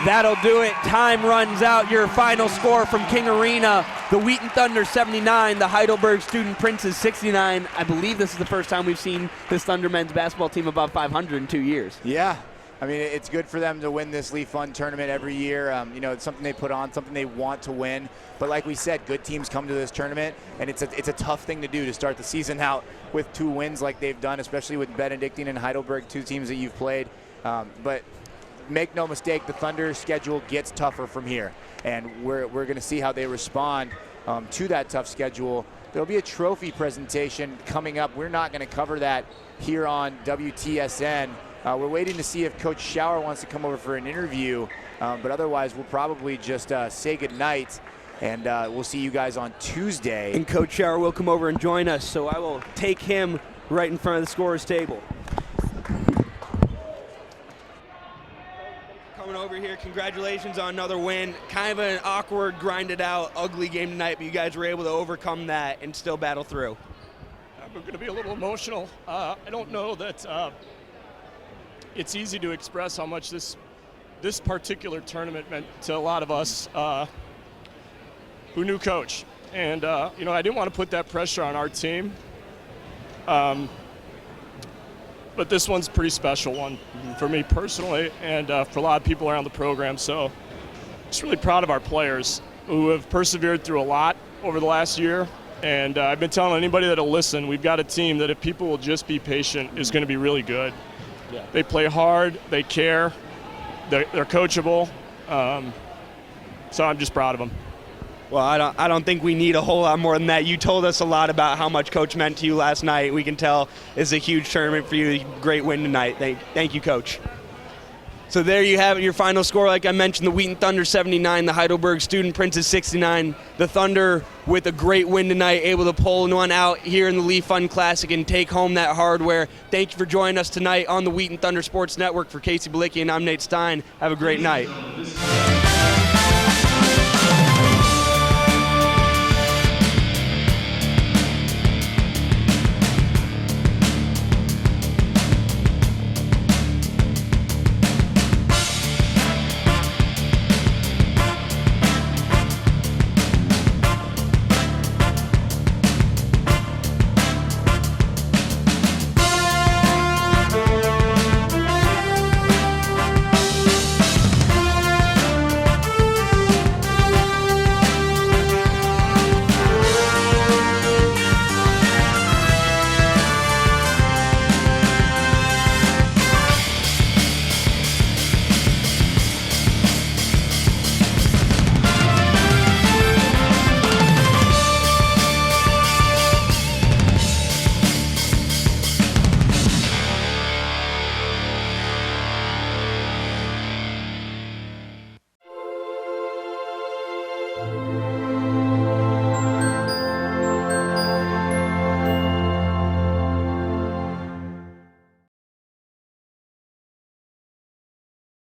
That'll do it. Time runs out. Your final score from King Arena. The Wheaton Thunder 79, the Heidelberg Student Princes 69. I believe this is the first time we've seen this Thunder men's basketball team above 500 in 2 years. Yeah. I mean, it's good for them to win this Leaf Fund tournament every year. It's something they put on, something they want to win. But like we said, good teams come to this tournament, and it's a tough thing to do to start the season out with 2 wins like they've done, especially with Benedictine and Heidelberg, 2 teams that you've played. But make no mistake, the Thunder schedule gets tougher from here, and we're going to see how they respond to that tough schedule. There'll be a trophy presentation coming up. We're not going to cover that here on WTSN. We're waiting to see if Coach Schauer wants to come over for an interview, but otherwise we'll probably just say goodnight, and we'll see you guys on Tuesday. And Coach Schauer will come over and join us, so I will take him right in front of the scorer's table. Over here, congratulations on another win. Kind of an awkward, grinded out, ugly game tonight, but you guys were able to overcome that and still battle through. I'm going to be a little emotional. I don't know that it's easy to express how much this particular tournament meant to a lot of us who knew Coach. And I didn't want to put that pressure on our team. But this one's a pretty special one for me personally, and for a lot of people around the program. So just really proud of our players who have persevered through a lot over the last year. And I've been telling anybody that'll listen, we've got a team that if people will just be patient is going to be really good. Yeah. They play hard, they care, they're coachable. So I'm just proud of them. Well, I don't think we need a whole lot more than that. You told us a lot about how much Coach meant to you last night. We can tell it's a huge tournament for you. Great win tonight. Thank you, Coach. So there you have it, your final score. Like I mentioned, the Wheaton Thunder 79, the Heidelberg Student Princes 69. The Thunder with a great win tonight, able to pull one out here in the Leaf Fund Classic and take home that hardware. Thank you for joining us tonight on the Wheaton Thunder Sports Network. For Casey Balicki and I'm Nate Stein. Have a great night.